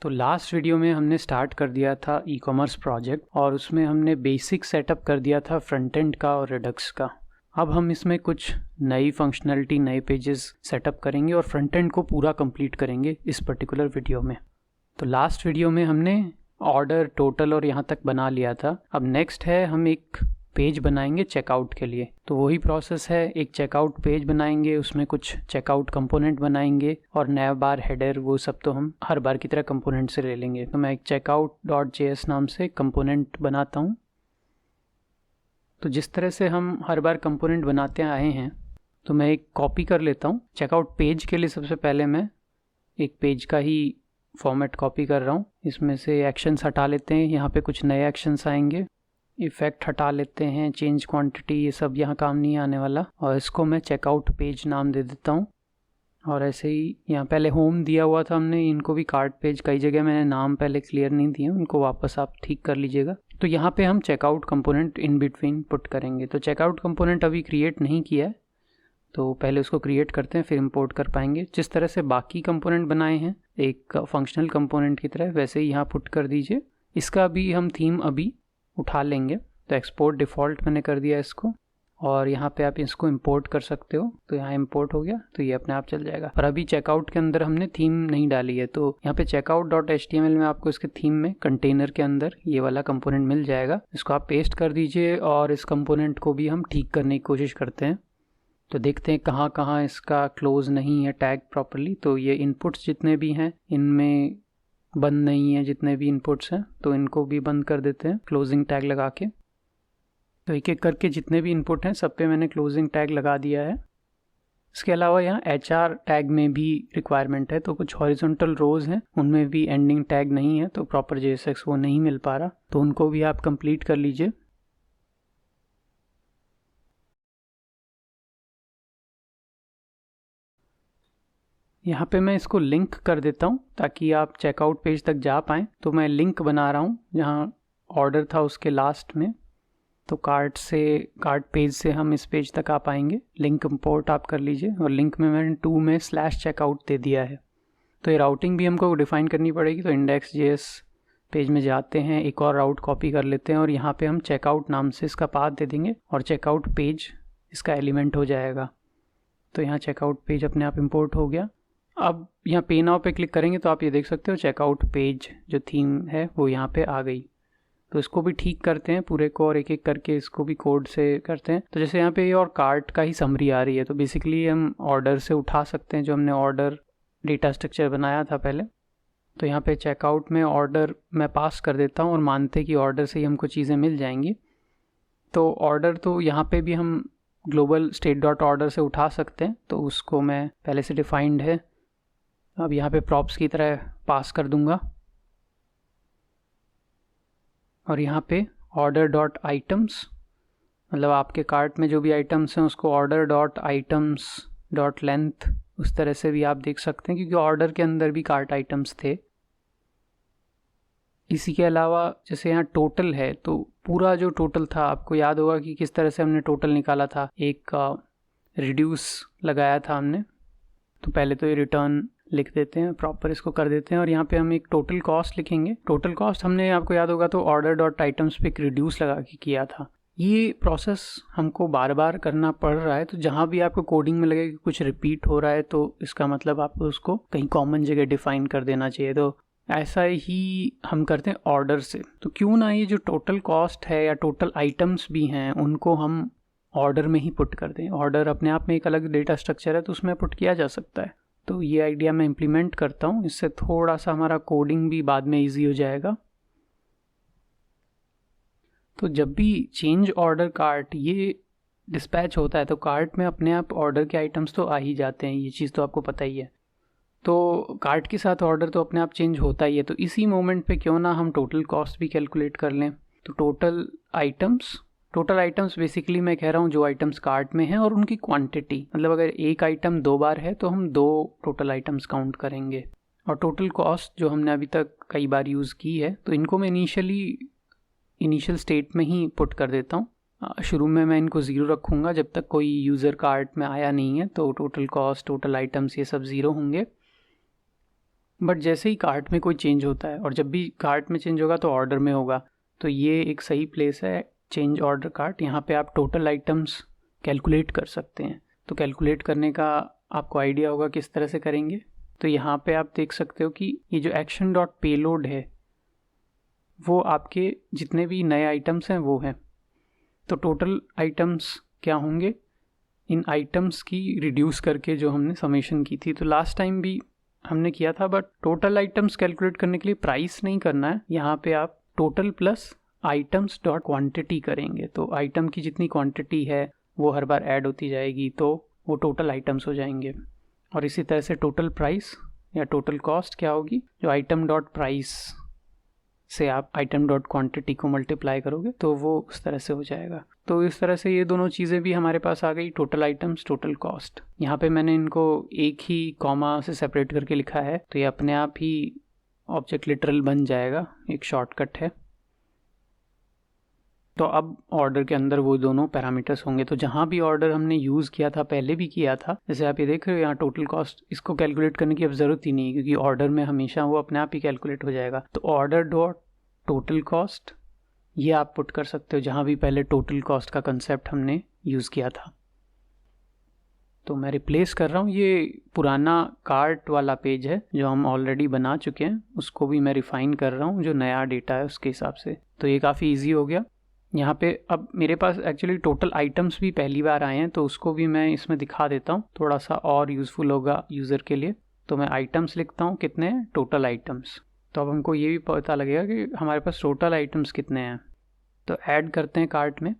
तो last video में हमने स्टार्ट कर दिया था ई कॉमर्स प्रोजेक्ट और उसमें हमने बेसिक सेटअप कर दिया था फ्रंट एंड का और रिडक्स का। अब हम इसमें कुछ नई फंक्शनलिटी, नए पेजेस सेटअप करेंगे और फ्रंट एंड को पूरा कंप्लीट करेंगे इस पर्टिकुलर वीडियो में। तो लास्ट वीडियो में हमने ऑर्डर, टोटल और यहाँ तक बना लिया था। अब नेक्स्ट है हम एक पेज बनाएंगे चेकआउट के लिए। तो वही प्रोसेस है, एक चेकआउट पेज बनाएंगे, उसमें कुछ चेकआउट कंपोनेंट बनाएंगे और नैव बार, हेडर, वो सब तो हम हर बार की तरह कंपोनेंट से ले लेंगे। तो मैं एक checkout.js नाम से कंपोनेंट बनाता हूँ। तो जिस तरह से हम हर बार कंपोनेंट बनाते आए हैं, तो मैं एक कॉपी कर लेता हूँ। चेकआउट पेज के लिए सबसे पहले मैं एक पेज का ही फॉर्मेट कॉपी कर रहा हूँ। इसमें से एक्शंस हटा लेते हैं, यहाँ पे कुछ नए एक्शंस आएंगे। इफ़ेक्ट हटा लेते हैं, चेंज क्वांटिटी, ये सब यहाँ काम नहीं आने वाला। और इसको मैं चेकआउट पेज नाम दे देता हूँ। और ऐसे ही यहाँ पहले होम दिया हुआ था हमने, इनको भी कार्ट पेज, कई जगह मैंने नाम पहले क्लियर नहीं दिए, उनको वापस आप ठीक कर लीजिएगा। तो यहाँ पे हम checkout component in between put करेंगे। तो चेकआउट कंपोनेंट अभी क्रिएट नहीं किया है, तो पहले उसको क्रिएट करते हैं, फिर इंपोर्ट कर पाएंगे। जिस तरह से बाकी कंपोनेंट बनाए हैं एक फंक्शनल कंपोनेंट की तरह, वैसे ही यहाँ पुट कर दीजिए। इसका भी हम थीम अभी उठा लेंगे। तो एक्सपोर्ट डिफ़ॉल्ट मैंने कर दिया इसको, और यहाँ पे आप इसको इंपोर्ट कर सकते हो। तो यहाँ इंपोर्ट हो गया, तो ये अपने आप चल जाएगा। पर अभी चेकआउट के अंदर हमने थीम नहीं डाली है, तो यहाँ पे checkout.html में आपको इसके थीम में कंटेनर के अंदर ये वाला कंपोनेंट मिल जाएगा। इसको आप पेस्ट कर दीजिए और इस कंपोनेंट को भी हम ठीक करने की कोशिश करते हैं। तो देखते हैं कहाँ कहाँ इसका क्लोज नहीं है टैग प्रॉपरली। तो ये इनपुट्स जितने भी हैं इनमें बंद नहीं है, जितने भी इनपुट्स हैं, तो इनको भी बंद कर देते हैं क्लोजिंग टैग लगा के। तो एक एक करके जितने भी इनपुट हैं सब पे मैंने क्लोजिंग टैग लगा दिया है। इसके अलावा यहाँ HR टैग में भी रिक्वायरमेंट है। तो कुछ हॉरिजॉन्टल रोज हैं, उनमें भी एंडिंग टैग नहीं है, तो प्रॉपर JSX वो नहीं मिल पा रहा, तो उनको भी आप कंप्लीट कर लीजिए। यहाँ पे मैं इसको लिंक कर देता हूँ ताकि आप चेकआउट पेज तक जा पाएँ। तो मैं लिंक बना रहा हूँ, जहाँ ऑर्डर था उसके लास्ट में। तो कार्ट पेज से हम इस पेज तक आ पाएंगे। लिंक इंपोर्ट आप कर लीजिए, और लिंक में मैंने 2 में /checkout दे दिया है। तो ये राउटिंग भी हमको डिफ़ाइन करनी पड़ेगी। तो index.js पेज में जाते हैं, एक और राउट कॉपी कर लेते हैं, और यहाँ पे हम चेकआउट नाम से इसका पाथ दे देंगे और चेकआउट पेज इसका एलिमेंट हो जाएगा। तो यहाँ चेकआउट पेज अपने आप इम्पोर्ट हो गया। अब यहाँ पे नाउ पे क्लिक करेंगे तो आप ये देख सकते हो चेकआउट पेज जो थीम है वो यहाँ पे आ गई। तो इसको भी ठीक करते हैं पूरे को, और एक एक करके इसको भी कोड से करते हैं। तो जैसे यहाँ पे ये और कार्ट का ही समरी आ रही है, तो बेसिकली हम ऑर्डर से उठा सकते हैं, जो हमने ऑर्डर डेटा स्ट्रक्चर बनाया था पहले। तो यहाँ पे चेकआउट में ऑर्डर मैं पास कर देता हूँ और मानते कि ऑर्डर से ही हमको चीज़ें मिल जाएंगी। तो ऑर्डर तो यहाँ पे भी हम ग्लोबल state.order से उठा सकते हैं, तो उसको मैं पहले से डिफाइंड है। अब यहाँ पे प्रॉप्स की तरह पास कर दूंगा, और यहाँ पे order.items, मतलब आपके कार्ट में जो भी आइटम्स हैं उसको order.items.length उस तरह से भी आप देख सकते हैं, क्योंकि ऑर्डर के अंदर भी कार्ट आइटम्स थे। इसी के अलावा जैसे यहाँ टोटल है, तो पूरा जो टोटल था, आपको याद होगा कि किस तरह से हमने टोटल निकाला था। एक रिड्यूस लगाया था हमने। तो पहले तो ये रिटर्न लिख देते हैं, प्रॉपर इसको कर देते हैं, और यहाँ पे हम एक टोटल कॉस्ट लिखेंगे। टोटल कॉस्ट हमने, आपको याद होगा, तो order.items पे एक रिड्यूस लगा के किया था। ये प्रोसेस हमको बार बार करना पड़ रहा है। तो जहाँ भी आपको कोडिंग में लगे कि कुछ रिपीट हो रहा है, तो इसका मतलब आपको उसको कहीं कॉमन जगह डिफाइन कर देना चाहिए। तो ऐसा ही हम करते हैं ऑर्डर से। तो क्यों ना ये जो टोटल कॉस्ट है या टोटल आइटम्स भी हैं उनको हम ऑर्डर में ही पुट कर दें। ऑर्डर अपने आप में एक अलग डेटा स्ट्रक्चर है, तो उसमें पुट किया जा सकता है। तो ये आइडिया मैं इम्प्लीमेंट करता हूँ, इससे थोड़ा सा हमारा कोडिंग भी बाद में इजी हो जाएगा। तो जब भी चेंज ऑर्डर कार्ट ये डिस्पैच होता है, तो कार्ट में अपने आप ऑर्डर के आइटम्स तो आ ही जाते हैं, ये चीज़ तो आपको पता ही है। तो कार्ट के साथ ऑर्डर तो अपने आप चेंज होता ही है। तो इसी मोमेंट पे क्यों ना हम टोटल कॉस्ट भी कैलकुलेट कर लें। तो टोटल आइटम्स बेसिकली मैं कह रहा हूँ जो आइटम्स कार्ट में हैं और उनकी क्वांटिटी, मतलब अगर एक आइटम 2 बार है तो हम 2 टोटल आइटम्स काउंट करेंगे। और टोटल कॉस्ट जो हमने अभी तक कई बार यूज़ की है, तो इनको मैं इनिशियल स्टेट में ही पुट कर देता हूँ। शुरू में मैं इनको 0 रखूँगा, जब तक कोई यूज़र कार्ट में आया नहीं है, तो टोटल कॉस्ट, टोटल आइटम्स ये सब 0 होंगे। बट जैसे ही कार्ट में कोई चेंज होता है, और जब भी कार्ट में चेंज होगा तो ऑर्डर में होगा, तो ये एक सही प्लेस है चेंज ऑर्डर कार्ट। यहाँ पे आप टोटल आइटम्स कैलकुलेट कर सकते हैं। तो कैलकुलेट करने का आपको आइडिया होगा किस तरह से करेंगे। तो यहाँ पे आप देख सकते हो कि ये जो एक्शन डॉट पेलोड है वो आपके जितने भी नए आइटम्स हैं वो हैं। तो टोटल आइटम्स क्या होंगे, इन आइटम्स की रिड्यूस करके जो हमने समेशन की थी, तो लास्ट टाइम भी हमने किया था। बट टोटल आइटम्स कैलकुलेट करने के लिए प्राइस नहीं करना है, यहाँ पे आप total plus items dot quantity करेंगे। तो आइटम की जितनी क्वांटिटी है वो हर बार ऐड होती जाएगी, तो वो टोटल आइटम्स हो जाएंगे। और इसी तरह से टोटल प्राइस या टोटल कॉस्ट क्या होगी, जो आइटम डॉट प्राइस से आप आइटम डॉट क्वांटिटी को मल्टीप्लाई करोगे तो वो उस तरह से हो जाएगा। तो इस तरह से ये दोनों चीज़ें भी हमारे पास आ गई, टोटल आइटम्स, टोटल कॉस्ट। यहाँ पे मैंने इनको एक ही कॉमा से सेपरेट करके लिखा है, तो ये अपने आप ही ऑब्जेक्ट लिटरल बन जाएगा, एक शॉर्टकट है। तो अब ऑर्डर के अंदर वो दोनों पैरामीटर्स होंगे। तो जहाँ भी ऑर्डर हमने यूज़ किया था, पहले भी किया था, जैसे आप ये देख रहे हो यहाँ टोटल कॉस्ट, इसको कैलकुलेट करने की अब ज़रूरत ही नहीं है क्योंकि ऑर्डर में हमेशा वो अपने आप ही कैलकुलेट हो जाएगा। तो ऑर्डर डॉट टोटल कॉस्ट ये आप पुट कर सकते हो जहाँ भी पहले टोटल कॉस्ट का कंसेप्ट हमने यूज़ किया था। तो मैं रिप्लेस कर रहा हूँ, ये पुराना कार्ट वाला पेज है जो हम ऑलरेडी बना चुके हैं, उसको भी मैं रिफ़ाइन कर रहा हूँ जो नया डेटा है उसके हिसाब से। तो ये काफ़ी ईजी हो गया। यहाँ पे अब मेरे पास एक्चुअली टोटल आइटम्स भी पहली बार आए हैं, तो उसको भी मैं इसमें दिखा देता हूँ, थोड़ा सा और यूज़फुल होगा यूज़र के लिए। तो मैं आइटम्स लिखता हूँ, कितने हैं टोटल आइटम्स। तो अब हमको ये भी पता लगेगा कि हमारे पास टोटल आइटम्स कितने हैं। तो ऐड करते हैं कार्ट में,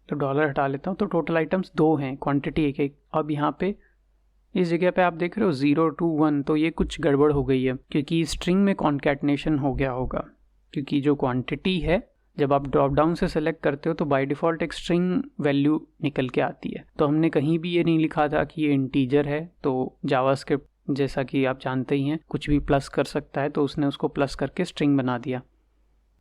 तो डॉलर हटा लेता हूँ, तो टोटल आइटम्स 2 हैं, क्वांटिटी एक। अब यहाँ पे इस जगह पे आप देख रहे हो 0 to 1, तो ये कुछ गड़बड़ हो गई है क्योंकि स्ट्रिंग में कॉन्कैटिनेशन हो गया होगा। क्योंकि जो क्वांटिटी है जब आप ड्रॉप डाउन से सेलेक्ट करते हो तो बाय डिफ़ॉल्ट एक स्ट्रिंग वैल्यू निकल के आती है। तो हमने कहीं भी ये नहीं लिखा था कि ये इंटीजर है। तो जावास्क्रिप्ट जैसा कि आप जानते ही हैं कुछ भी प्लस कर सकता है, तो उसने उसको प्लस करके स्ट्रिंग बना दिया।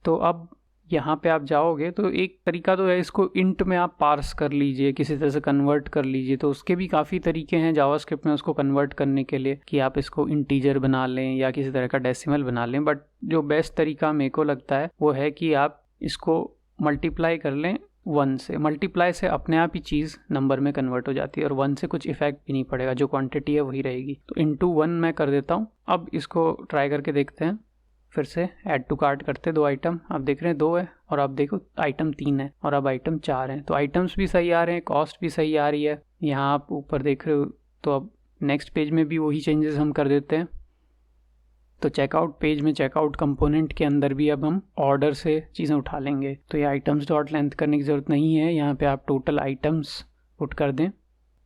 तो अब यहाँ पे आप जाओगे तो एक तरीका तो है, इसको इंट में आप पार्स कर लीजिए, किसी तरह से कन्वर्ट कर लीजिए। तो उसके भी काफ़ी तरीके हैं जावास्क्रिप्ट में उसको कन्वर्ट करने के लिए, कि आप इसको इंटीजर बना लें या किसी तरह का डेसिमल बना लें। बट जो बेस्ट तरीका मेरे को लगता है वो है कि आप इसको मल्टीप्लाई कर लें 1 से। मल्टीप्लाई से अपने आप ही चीज़ नंबर में कन्वर्ट हो जाती है और 1 से कुछ इफेक्ट भी नहीं पड़ेगा, जो क्वांटिटी है वही रहेगी। तो इंटू 1 मैं कर देता हूँ। अब इसको ट्राई करके देखते हैं, फिर से ऐड टू कार्ट करते, 2 आइटम आप देख रहे हैं 2 है, और अब देखो आइटम 3 है और अब आइटम 4 है। तो आइटम्स भी सही आ रहे हैं, कॉस्ट भी सही आ रही है। यहाँ आप ऊपर देख रहे हो। तो अब नेक्स्ट पेज में भी वही चेंजेस हम कर देते हैं। तो चेकआउट पेज में चेकआउट कंपोनेंट के अंदर भी अब हम ऑर्डर से चीज़ें उठा लेंगे। तो ये आइटम्स डॉट लेंथ करने की ज़रूरत नहीं है, यहाँ पे आप टोटल आइटम्स पुट कर दें।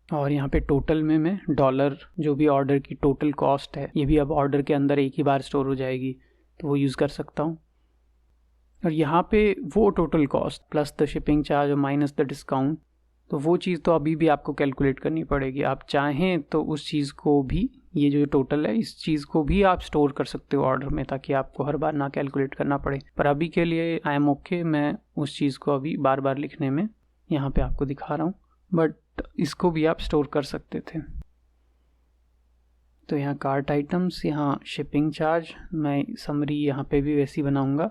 और यहाँ पे टोटल में मैं डॉलर, जो भी ऑर्डर की टोटल कॉस्ट है, ये भी अब ऑर्डर के अंदर एक ही बार स्टोर हो जाएगी, तो वो यूज़ कर सकता हूँ। और यहाँ पे वो total cost plus the shipping charge और माइनस द डिस्काउंट, तो वो चीज़ तो अभी भी आपको कैलकुलेट करनी पड़ेगी। आप चाहें तो उस चीज़ को भी, ये जो टोटल है इस चीज़ को भी आप स्टोर कर सकते हो ऑर्डर में, ताकि आपको हर बार ना कैलकुलेट करना पड़े। पर अभी के लिए आई एम ओके, मैं उस चीज़ को अभी बार बार लिखने में यहाँ पे आपको दिखा रहा हूँ, बट इसको भी आप स्टोर कर सकते थे। तो यहाँ कार्ट आइटम्स, यहाँ शिपिंग चार्ज, मैं समरी यहाँ पे भी वैसी बनाऊँगा,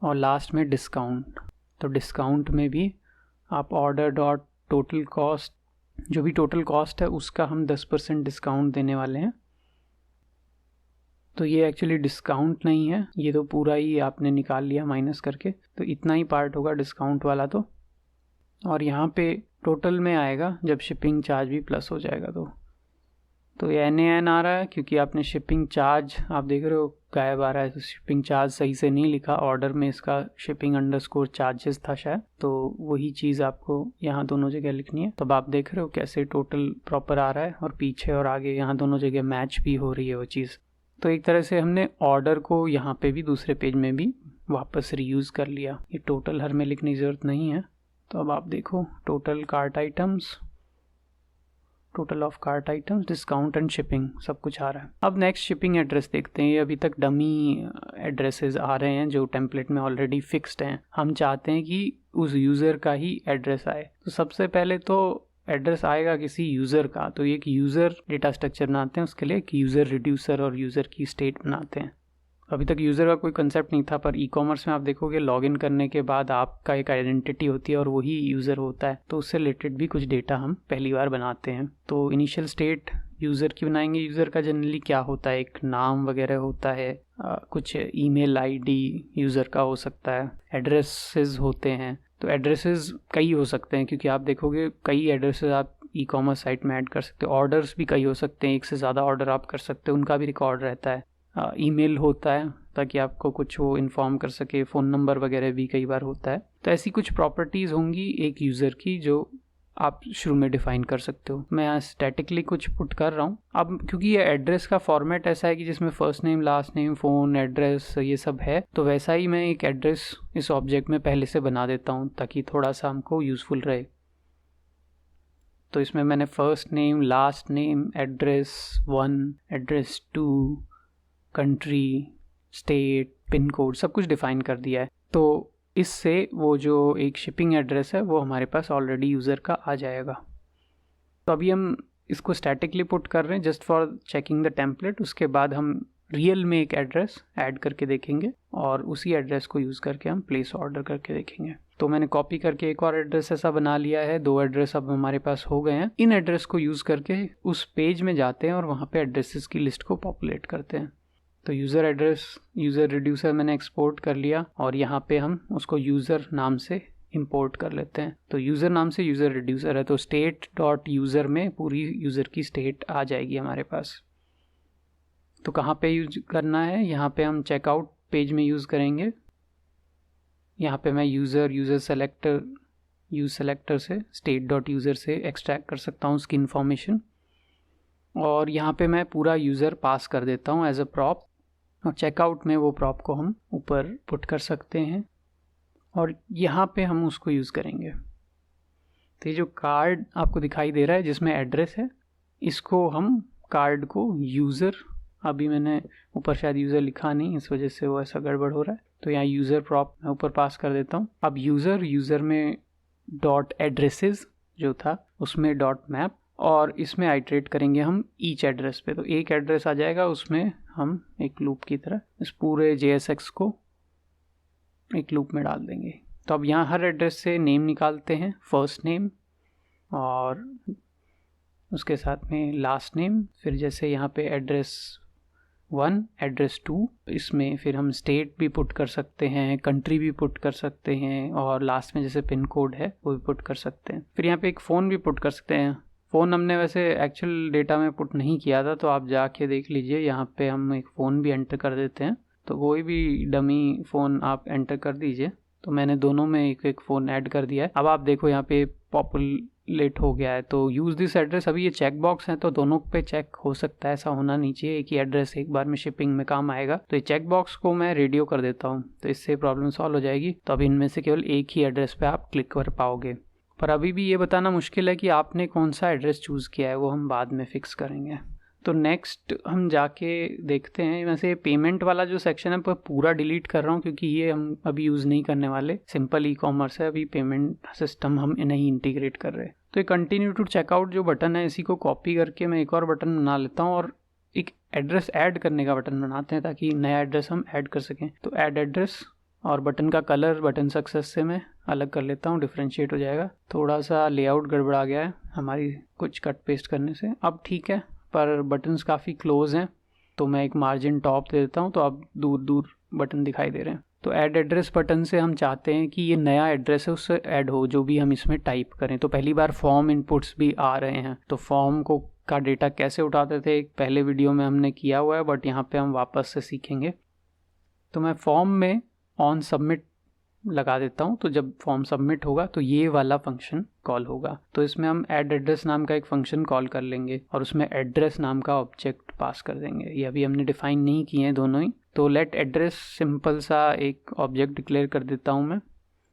और लास्ट में डिस्काउंट। तो डिस्काउंट में भी आप ऑर्डर डॉट टोटल कॉस्ट, जो भी टोटल कॉस्ट है उसका हम 10% डिस्काउंट देने वाले हैं। तो ये एक्चुअली डिस्काउंट नहीं है, ये तो पूरा ही आपने निकाल लिया माइनस करके, तो इतना ही पार्ट होगा डिस्काउंट वाला। तो और यहाँ पे टोटल में आएगा जब शिपिंग चार्ज भी प्लस हो जाएगा। तो ये NaN आ रहा है क्योंकि आपने शिपिंग चार्ज, आप देख रहे हो गायब आ रहा है, तो शिपिंग चार्ज सही से नहीं लिखा ऑर्डर में, इसका शिपिंग अंडरस्कोर चार्जेस था शायद, तो वही चीज़ आपको यहाँ दोनों जगह लिखनी है। तब आप देख रहे हो कैसे टोटल प्रॉपर आ रहा है, और पीछे और आगे यहाँ दोनों जगह मैच भी हो रही है वो चीज़। तो एक तरह से हमने ऑर्डर को यहाँ पे भी दूसरे पेज में भी वापस रीयूज़ कर लिया। ये टोटल हर में लिखने की ज़रूरत नहीं है। तो अब आप देखो total cart items, total of cart items, discount and shipping, सब कुछ आ रहा है। अब नेक्स्ट शिपिंग एड्रेस देखते हैं। ये अभी तक डमी एड्रेसेस आ रहे हैं जो टेम्पलेट में ऑलरेडी फिक्स्ड हैं। हम चाहते हैं कि उस यूज़र का ही एड्रेस आए। तो सबसे पहले तो एड्रेस आएगा किसी यूज़र का, तो एक यूज़र डेटा स्ट्रक्चर बनाते हैं, उसके लिए एक यूज़र रिड्यूसर और यूज़र की स्टेट बनाते हैं। अभी तक यूज़र का कोई कंसेप्ट नहीं था, पर ई कॉमर्स में आप देखोगे लॉगिन करने के बाद आपका एक आइडेंटिटी होती है और वही यूज़र होता है, तो उससे रिलेटेड भी कुछ डेटा हम पहली बार बनाते हैं। तो इनिशियल स्टेट यूज़र की बनाएंगे। यूज़र का जनरली क्या होता है, एक नाम वगैरह होता है, कुछ ईमेल आईडी यूज़र का हो सकता है, एड्रेसेस होते हैं। तो एड्रेसेस कई हो सकते हैं, क्योंकि आप देखोगे कई एड्रेसेस आप ई कॉमर्स साइट में ऐड कर सकते हो। ऑर्डर्स भी कई हो सकते हैं, एक से ज़्यादा ऑर्डर आप कर सकते हो, उनका भी रिकॉर्ड रहता है। ईमेल होता है ताकि आपको कुछ वो इन्फॉर्म कर सके, फ़ोन नंबर वगैरह भी कई बार होता है। तो ऐसी कुछ प्रॉपर्टीज़ होंगी एक यूज़र की जो आप शुरू में डिफ़ाइन कर सकते हो। मैं यहाँ स्टैटिकली कुछ पुट कर रहा हूँ। अब क्योंकि ये एड्रेस का फॉर्मेट ऐसा है कि जिसमें first name, last name, phone address ये सब है, तो वैसा ही मैं एक एड्रेस इस ऑब्जेक्ट में पहले से बना देता हूँ ताकि थोड़ा सा हमको यूज़फुल रहे। तो इसमें मैंने first name, last name, address 1, address 2, country, state, pin code सब कुछ डिफ़ाइन कर दिया है। तो इससे वो जो एक शिपिंग एड्रेस है वो हमारे पास ऑलरेडी यूज़र का आ जाएगा। तो अभी हम इसको स्टैटिकली पुट कर रहे हैं just for checking the template. उसके बाद हम रियल में एक एड्रेस ऐड करके देखेंगे और उसी एड्रेस को यूज़ करके हम प्लेस ऑर्डर करके देखेंगे। तो मैंने कॉपी करके एक और एड्रेस ऐसा बना लिया है। 2 एड्रेस अब हमारे पास हो गए हैं। इन एड्रेस को यूज़ करके उस पेज में जाते हैं और वहाँ पे एड्रेसेस की लिस्ट को पॉपुलेट करते हैं। तो यूज़र एड्रेस, यूज़र रिड्यूसर मैंने एक्सपोर्ट कर लिया और यहाँ पे हम उसको यूज़र नाम से इंपोर्ट कर लेते हैं। तो यूज़र नाम से यूज़र रिड्यूसर है, तो स्टेट डॉट यूज़र में पूरी यूज़र की स्टेट आ जाएगी हमारे पास। तो कहाँ पे यूज करना है, यहाँ पे हम चेकआउट पेज में यूज़ करेंगे। यहाँ पे मैं यूज़र सेलेक्टर से स्टेट डॉट यूज़र से एक्सट्रैक्ट कर सकता हूँ उसकी इन्फॉर्मेशन, और यहाँ पे मैं पूरा यूज़र पास कर देता हूँ एज अ प्रॉप, और चेकआउट में वो प्रॉप को हम ऊपर पुट कर सकते हैं और यहाँ पे हम उसको यूज़ करेंगे। तो ये जो कार्ड आपको दिखाई दे रहा है जिसमें एड्रेस है, इसको हम कार्ड को यूज़र, अभी मैंने ऊपर शायद यूज़र लिखा नहीं, इस वजह से वो ऐसा गड़बड़ हो रहा है, तो यहाँ यूज़र प्रॉप मैं ऊपर पास कर देता हूँ। अब यूज़र में डॉट एड्रेसेस जो था उसमें डॉट मैप, और इसमें आइट्रेट करेंगे हम ईच एड्रेस पे। तो एक एड्रेस आ जाएगा, उसमें हम एक लूप की तरह इस पूरे JSX को एक लूप में डाल देंगे। तो अब यहाँ हर एड्रेस से नेम निकालते हैं, फर्स्ट नेम और उसके साथ में लास्ट नेम, फिर जैसे यहाँ पे एड्रेस 1, एड्रेस 2, इसमें फिर हम स्टेट भी पुट कर सकते हैं, कंट्री भी पुट कर सकते हैं, और लास्ट में जैसे पिन कोड है वो भी पुट कर सकते हैं। फिर यहाँ पे एक फ़ोन भी पुट कर सकते हैं। फ़ोन हमने वैसे एक्चुअल डेटा में पुट नहीं किया था, तो आप जाके देख लीजिए, यहाँ पे हम एक फ़ोन भी एंटर कर देते हैं। तो कोई भी डमी फ़ोन आप एंटर कर दीजिए। तो मैंने दोनों में एक एक फ़ोन ऐड कर दिया है। अब आप देखो यहाँ पे पॉपुलेट हो गया है। तो यूज़ दिस एड्रेस, अभी ये चेक बॉक्स है तो दोनों पे चेक हो सकता है, ऐसा होना नहीं चाहिए एक ही एड्रेस एक बार में शिपिंग में काम आएगा। तो ये चेक बॉक्स को मैं रेडियो कर देता हूँ, तो इससे प्रॉब्लम सॉल्व हो जाएगी। तो अब इनमें से केवल एक ही एड्रेस पे आप क्लिक कर पाओगे। पर अभी भी ये बताना मुश्किल है कि आपने कौन सा एड्रेस चूज़ किया है, वो हम बाद में फिक्स करेंगे। तो नेक्स्ट हम जाके देखते हैं। वैसे पेमेंट वाला जो सेक्शन है वो पूरा डिलीट कर रहा हूँ क्योंकि ये हम अभी यूज़ नहीं करने वाले, सिंपल ई कॉमर्स है, अभी पेमेंट सिस्टम हम नहीं इंटीग्रेट कर रहे। तो ये कंटिन्यू टू चेकआउट जो बटन है, इसी को कॉपी करके मैं एक और बटन बना लेता हूँ और एक एड्रेस ऐड करने का बटन बनाते हैं ताकि नया एड्रेस हम ऐड कर सकें। तो ऐड एड्रेस, और बटन का कलर बटन सक्सेस से मैं अलग कर लेता हूँ, डिफ्रेंशिएट हो जाएगा। थोड़ा सा लेआउट गड़बड़ा गया है हमारी कुछ कट पेस्ट करने से, अब ठीक है, पर बटन्स काफ़ी क्लोज हैं तो मैं एक मार्जिन टॉप दे देता हूँ, तो अब दूर दूर बटन दिखाई दे रहे हैं। तो ऐड एड्रेस बटन से हम चाहते हैं कि ये नया एड्रेस है उससे ऐड हो जो भी हम इसमें टाइप करें। तो पहली बार फॉर्म इनपुट्स भी आ रहे हैं, तो फॉर्म को का डेटा कैसे उठाते थे एक पहले वीडियो में हमने किया हुआ है, बट यहाँ पे हम वापस से सीखेंगे। तो मैं फॉर्म में ऑन सबमिट लगा देता हूँ, तो जब फॉर्म सबमिट होगा तो ये वाला फंक्शन कॉल होगा। तो इसमें हम ऐड एड्रेस नाम का एक फंक्शन कॉल कर लेंगे और उसमें एड्रेस नाम का ऑब्जेक्ट पास कर देंगे। ये अभी हमने डिफाइन नहीं किए हैं दोनों ही। तो लेट एड्रेस सिंपल सा एक ऑब्जेक्ट डिक्लेयर कर देता हूँ मैं।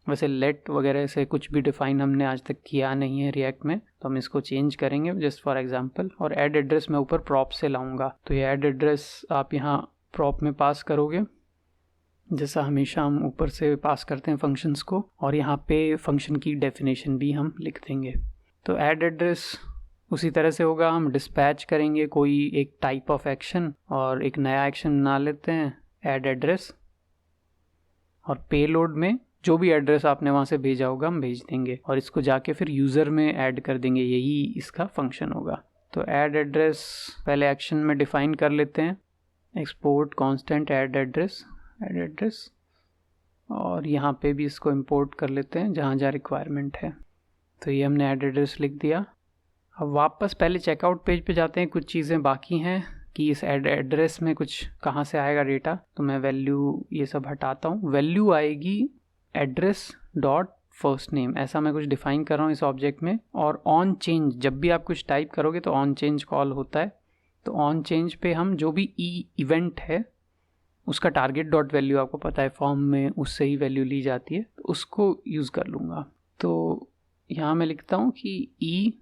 वैसे लेट वगैरह से कुछ भी डिफाइन हमने आज तक किया नहीं है रिएक्ट में, तो हम इसको चेंज करेंगे जस्ट फॉर एग्जांपल। और ऐड एड्रेस मैं ऊपर प्रॉप से लाऊंगा, तो ये ऐड एड्रेस आप यहाँ प्रॉप में पास करोगे जैसा हमेशा हम ऊपर से पास करते हैं फंक्शंस को, और यहाँ पे फंक्शन की डेफिनेशन भी हम लिख देंगे। तो ऐड एड्रेस उसी तरह से होगा, हम डिस्पैच करेंगे कोई एक टाइप ऑफ एक्शन और एक नया एक्शन बना लेते हैं ऐड एड्रेस, और पेलोड में जो भी एड्रेस आपने वहाँ से भेजा होगा हम भेज देंगे और इसको जाके फिर यूज़र में ऐड कर देंगे, यही इसका फंक्शन होगा। तो ऐड एड्रेस पहले एक्शन में डिफाइन कर लेते हैं, एक्सपोर्ट कांस्टेंट ऐड एड्रेस, और यहाँ पे भी इसको इंपोर्ट कर लेते हैं जहाँ जहाँ रिक्वायरमेंट है। तो ये हमने ऐड एड्रेस लिख दिया। अब वापस पहले चेकआउट पेज पे जाते हैं, कुछ चीज़ें बाकी हैं कि इस ऐड एड्रेस में कुछ कहाँ से आएगा डेटा। तो मैं वैल्यू ये सब हटाता हूँ, वैल्यू आएगी एड्रेस डॉट फर्स्ट नेम, ऐसा मैं कुछ डिफाइन कर रहा हूँ इस ऑब्जेक्ट में। और ऑन चेंज, जब भी आप कुछ टाइप करोगे तो ऑन चेंज कॉल होता है, तो ऑन चेंज पे हम जो भी इवेंट है उसका टारगेट डॉट वैल्यू आपको पता है फॉर्म में उससे ही वैल्यू ली जाती है, तो उसको यूज़ कर लूँगा। तो यहाँ मैं लिखता हूँ कि ई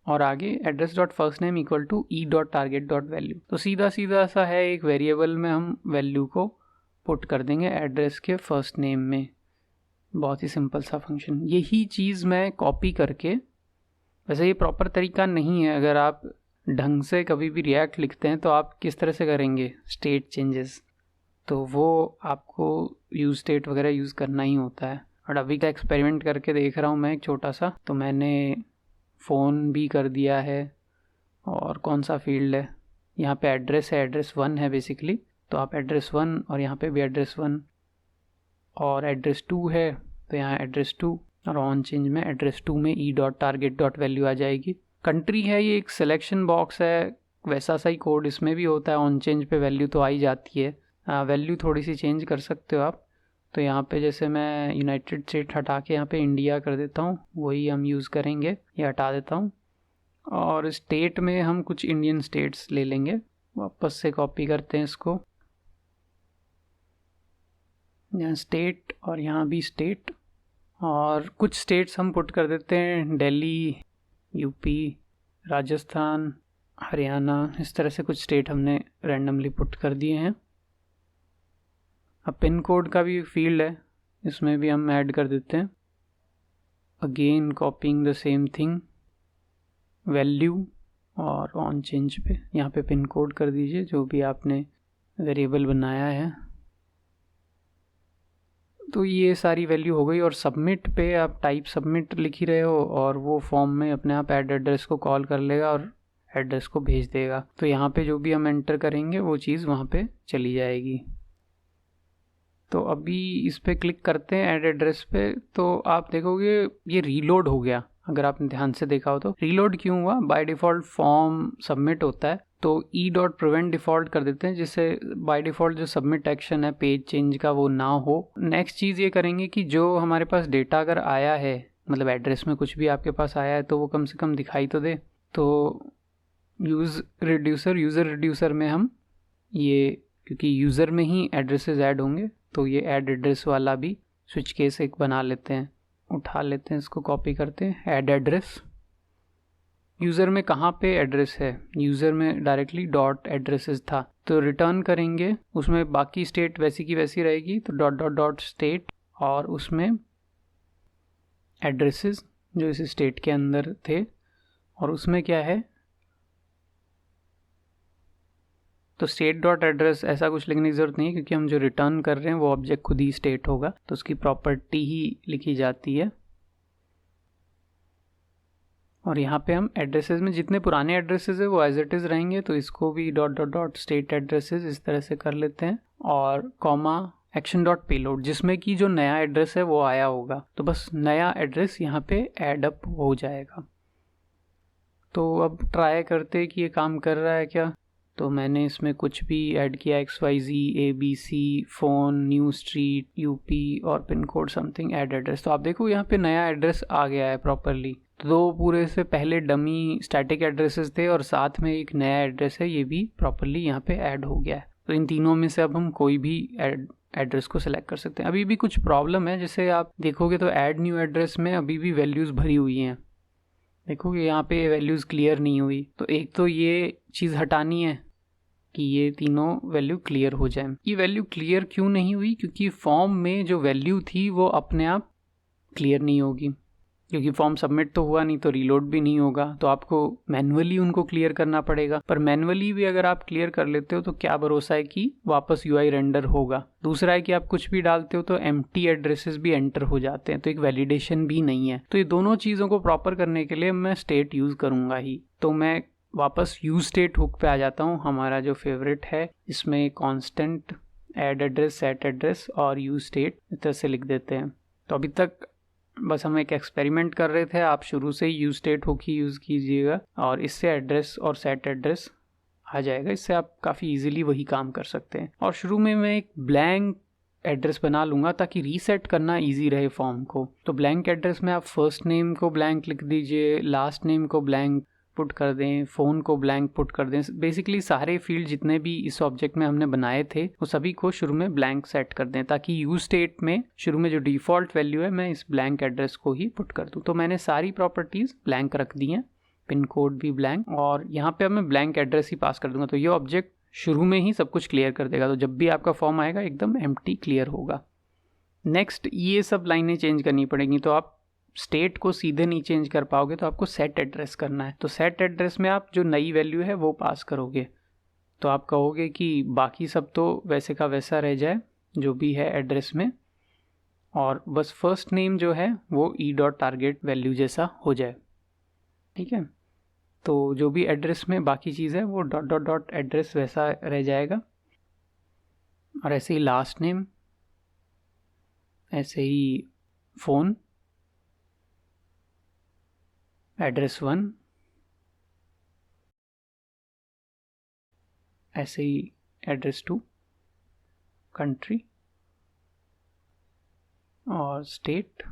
और आगे address dot first name equal to e dot target dot value. तो सीधा सीधा सा है, एक वेरिएबल में हम वैल्यू को पुट कर देंगे एड्रेस के फर्स्ट नेम में, बहुत ही सिंपल सा फंक्शन। यही चीज़ मैं कॉपी करके, वैसे ये प्रॉपर तरीका नहीं है, अगर आप ढंग से कभी भी रिएक्ट लिखते हैं तो आप किस तरह से करेंगे स्टेट चेंजेस, तो वो आपको यूज स्टेट वगैरह यूज़ करना ही होता है। और अभी का एक्सपेरिमेंट करके देख रहा हूँ मैं एक छोटा सा, तो मैंने फ़ोन भी कर दिया है और कौन सा फील्ड है, यहाँ पे एड्रेस है, एड्रेस 1 है बेसिकली, तो आप एड्रेस 1 और यहाँ पे भी एड्रेस 1 और एड्रेस 2 है तो यहाँ एड्रेस 2 और ऑन चेंज में एड्रेस 2 में e dot target dot value आ जाएगी। कंट्री है, ये एक सिलेक्शन बॉक्स है, वैसा सा ही कोड इसमें भी होता है, ऑन चेंज पे वैल्यू तो आ ही जाती है, वैल्यू थोड़ी सी चेंज कर सकते हो आप। तो यहाँ पे जैसे मैं यूनाइटेड स्टेट हटा के यहाँ पे इंडिया कर देता हूँ, वही हम यूज़ करेंगे, ये हटा देता हूँ। और स्टेट में हम कुछ इंडियन स्टेट्स ले लेंगे, वापस से कॉपी करते हैं इसको, यहाँ स्टेट और यहाँ भी स्टेट, और कुछ स्टेट्स हम पुट कर देते हैं, दिल्ली, यूपी, राजस्थान, हरियाणा, इस तरह से कुछ स्टेट हमने रैंडमली पुट कर दिए हैं। अब पिन कोड का भी फील्ड है, इसमें भी हम ऐड कर देते हैं, again copying the same thing, value और ऑन चेंज पे यहाँ पे पिन कोड कर दीजिए जो भी आपने वेरिएबल बनाया है। तो ये सारी वैल्यू हो गई, और सबमिट पे आप टाइप सबमिट लिख ही रहे हो और वो फॉर्म में अपने आप ऐड एड्रेस को कॉल कर लेगा और एड्रेस को भेज देगा। तो यहाँ पे जो भी हम एंटर करेंगे वो चीज़ वहाँ पे चली जाएगी। तो अभी इस पर क्लिक करते हैं ऐड एड्रेस पे, तो आप देखोगे ये रीलोड हो गया। अगर आपने ध्यान से देखा हो तो रीलोड क्यों हुआ, बाय डिफ़ॉल्ट फॉर्म सबमिट होता है तो ई डॉट प्रिवेंट डिफ़ॉल्ट कर देते हैं, जिससे बाय डिफ़ॉल्ट जो सबमिट एक्शन है पेज चेंज का वो ना हो। नेक्स्ट चीज़ ये करेंगे कि जो हमारे पास डेटा अगर आया है, मतलब एड्रेस में कुछ भी आपके पास आया है, तो वो कम से कम दिखाई तो दे। तो यूज़र रिड्यूसर में हम ये, क्योंकि यूज़र में ही एड्रेसेस ऐड होंगे, तो ये ऐड एड्रेस वाला भी स्विच केस एक बना लेते हैं, उठा लेते हैं, इसको कॉपी करते हैं, ऐड एड्रेस। यूज़र में कहाँ पे एड्रेस है, यूज़र में डायरेक्टली डॉट एड्रेसेस था, तो रिटर्न करेंगे, उसमें बाकी स्टेट वैसी की वैसी रहेगी, तो डॉट डॉट डॉट स्टेट, और उसमें एड्रेसेस जो इस स्टेट के अंदर थे, और उसमें क्या है, तो स्टेट डॉट एड्रेस ऐसा कुछ लिखने की ज़रूरत नहीं है, क्योंकि हम जो रिटर्न कर रहे हैं वो ऑब्जेक्ट खुद ही स्टेट होगा, तो उसकी प्रॉपर्टी ही लिखी जाती है। और यहाँ पे हम एड्रेसेस में जितने पुराने एड्रेसेस है वो एज इट इज़ रहेंगे, तो इसको भी dot dot dot state addresses इस तरह से कर लेते हैं, और कॉमा एक्शन डॉट पेलोड, जिसमें कि जो नया एड्रेस है वो आया होगा, तो बस नया एड्रेस यहाँ पे ऐड अप हो जाएगा। तो अब ट्राई करते कि ये काम कर रहा है क्या। तो मैंने इसमें कुछ भी ऐड किया, XYZ ABC phone, new street, UP और pin code something, add address, तो आप देखो यहाँ पे नया एड्रेस आ गया है प्रॉपरली। तो दो पूरे से पहले डमी स्टैटिक एड्रेसेस थे और साथ में एक नया एड्रेस है, ये भी प्रॉपरली यहाँ पे ऐड हो गया है। तो इन तीनों में से अब हम कोई भी एड्रेस को सिलेक्ट कर सकते हैं। अभी भी कुछ प्रॉब्लम है, जैसे आप देखोगे तो ऐड न्यू एड्रेस में अभी भी वैल्यूज़ भरी हुई हैं, देखोगे यहाँ पे वैल्यूज़ क्लियर नहीं हुई। तो एक तो ये चीज़ हटानी है कि ये तीनों वैल्यू क्लियर हो जाए। ये वैल्यू क्लियर क्यों नहीं हुई, क्योंकि फॉर्म में जो वैल्यू थी वो अपने आप क्लियर नहीं होगी। क्योंकि फॉर्म सबमिट तो हुआ नहीं तो रीलोड भी नहीं होगा, तो आपको मैन्युअली उनको क्लियर करना पड़ेगा। पर मैन्युअली भी अगर आप क्लियर कर लेते हो तो क्या भरोसा है कि वापस यूआई रेंडर होगा। दूसरा है कि आप कुछ भी डालते हो तो एम्प्टी एड्रेसेस भी एंटर हो जाते हैं, तो एक वैलिडेशन भी नहीं है। तो ये दोनों चीज़ों को प्रॉपर करने के लिए मैं स्टेट यूज़ करूँगा ही। तो मैं वापस यूज स्टेट हुक पे आ जाता हूँ, हमारा जो फेवरेट है। इसमें constant add address, set address और यूज स्टेट इस तरह से लिख देते हैं। तो अभी तक बस हम एक एक्सपेरिमेंट कर रहे थे, आप शुरू से ही यूज स्टेट हुक ही यूज़ कीजिएगा और इससे एड्रेस और सेट एड्रेस आ जाएगा। इससे आप काफ़ी इजीली वही काम कर सकते हैं। और शुरू में मैं एक ब्लैंक एड्रेस बना लूँगा ताकि रीसेट करना इजी रहे फॉर्म को। तो ब्लैंक एड्रेस में आप फर्स्ट नेम को ब्लैंक लिख दीजिए, लास्ट नेम को ब्लैंक पुट कर दें, फ़ोन को ब्लैंक पुट कर दें। बेसिकली सारे फील्ड जितने भी इस ऑब्जेक्ट में हमने बनाए थे वो सभी को शुरू में ब्लैंक सेट कर दें, ताकि यूज स्टेट में शुरू में जो डिफ़ॉल्ट वैल्यू है मैं इस ब्लैंक एड्रेस को ही पुट कर दूं। तो मैंने सारी प्रॉपर्टीज़ ब्लैंक रख दी हैं, पिन कोड भी ब्लैंक, और यहाँ पे अब मैं ब्लैंक एड्रेस ही पास कर दूंगा। तो ये ऑब्जेक्ट शुरू में ही सब कुछ क्लियर कर देगा। तो जब भी आपका फॉर्म आएगा एकदम एम्प्टी क्लियर होगा। नेक्स्ट ये सब लाइनें चेंज करनी पड़ेंगी। तो आप स्टेट को सीधे नहीं चेंज कर पाओगे, तो आपको सेट एड्रेस करना है। तो सेट एड्रेस में आप जो नई वैल्यू है वो पास करोगे। तो आप कहोगे कि बाकी सब तो वैसे का वैसा रह जाए जो भी है एड्रेस में, और बस फर्स्ट नेम जो है वो e.target वैल्यू जैसा हो जाए। ठीक है, तो जो भी एड्रेस में बाकी चीज़ है वो डॉट डॉट डॉट एड्रेस वैसा रह जाएगा। और ऐसे ही लास्ट नेम, ऐसे ही फ़ोन, एड्रेस 1, ऐसे ही एड्रेस 2, कंट्री और स्टेट।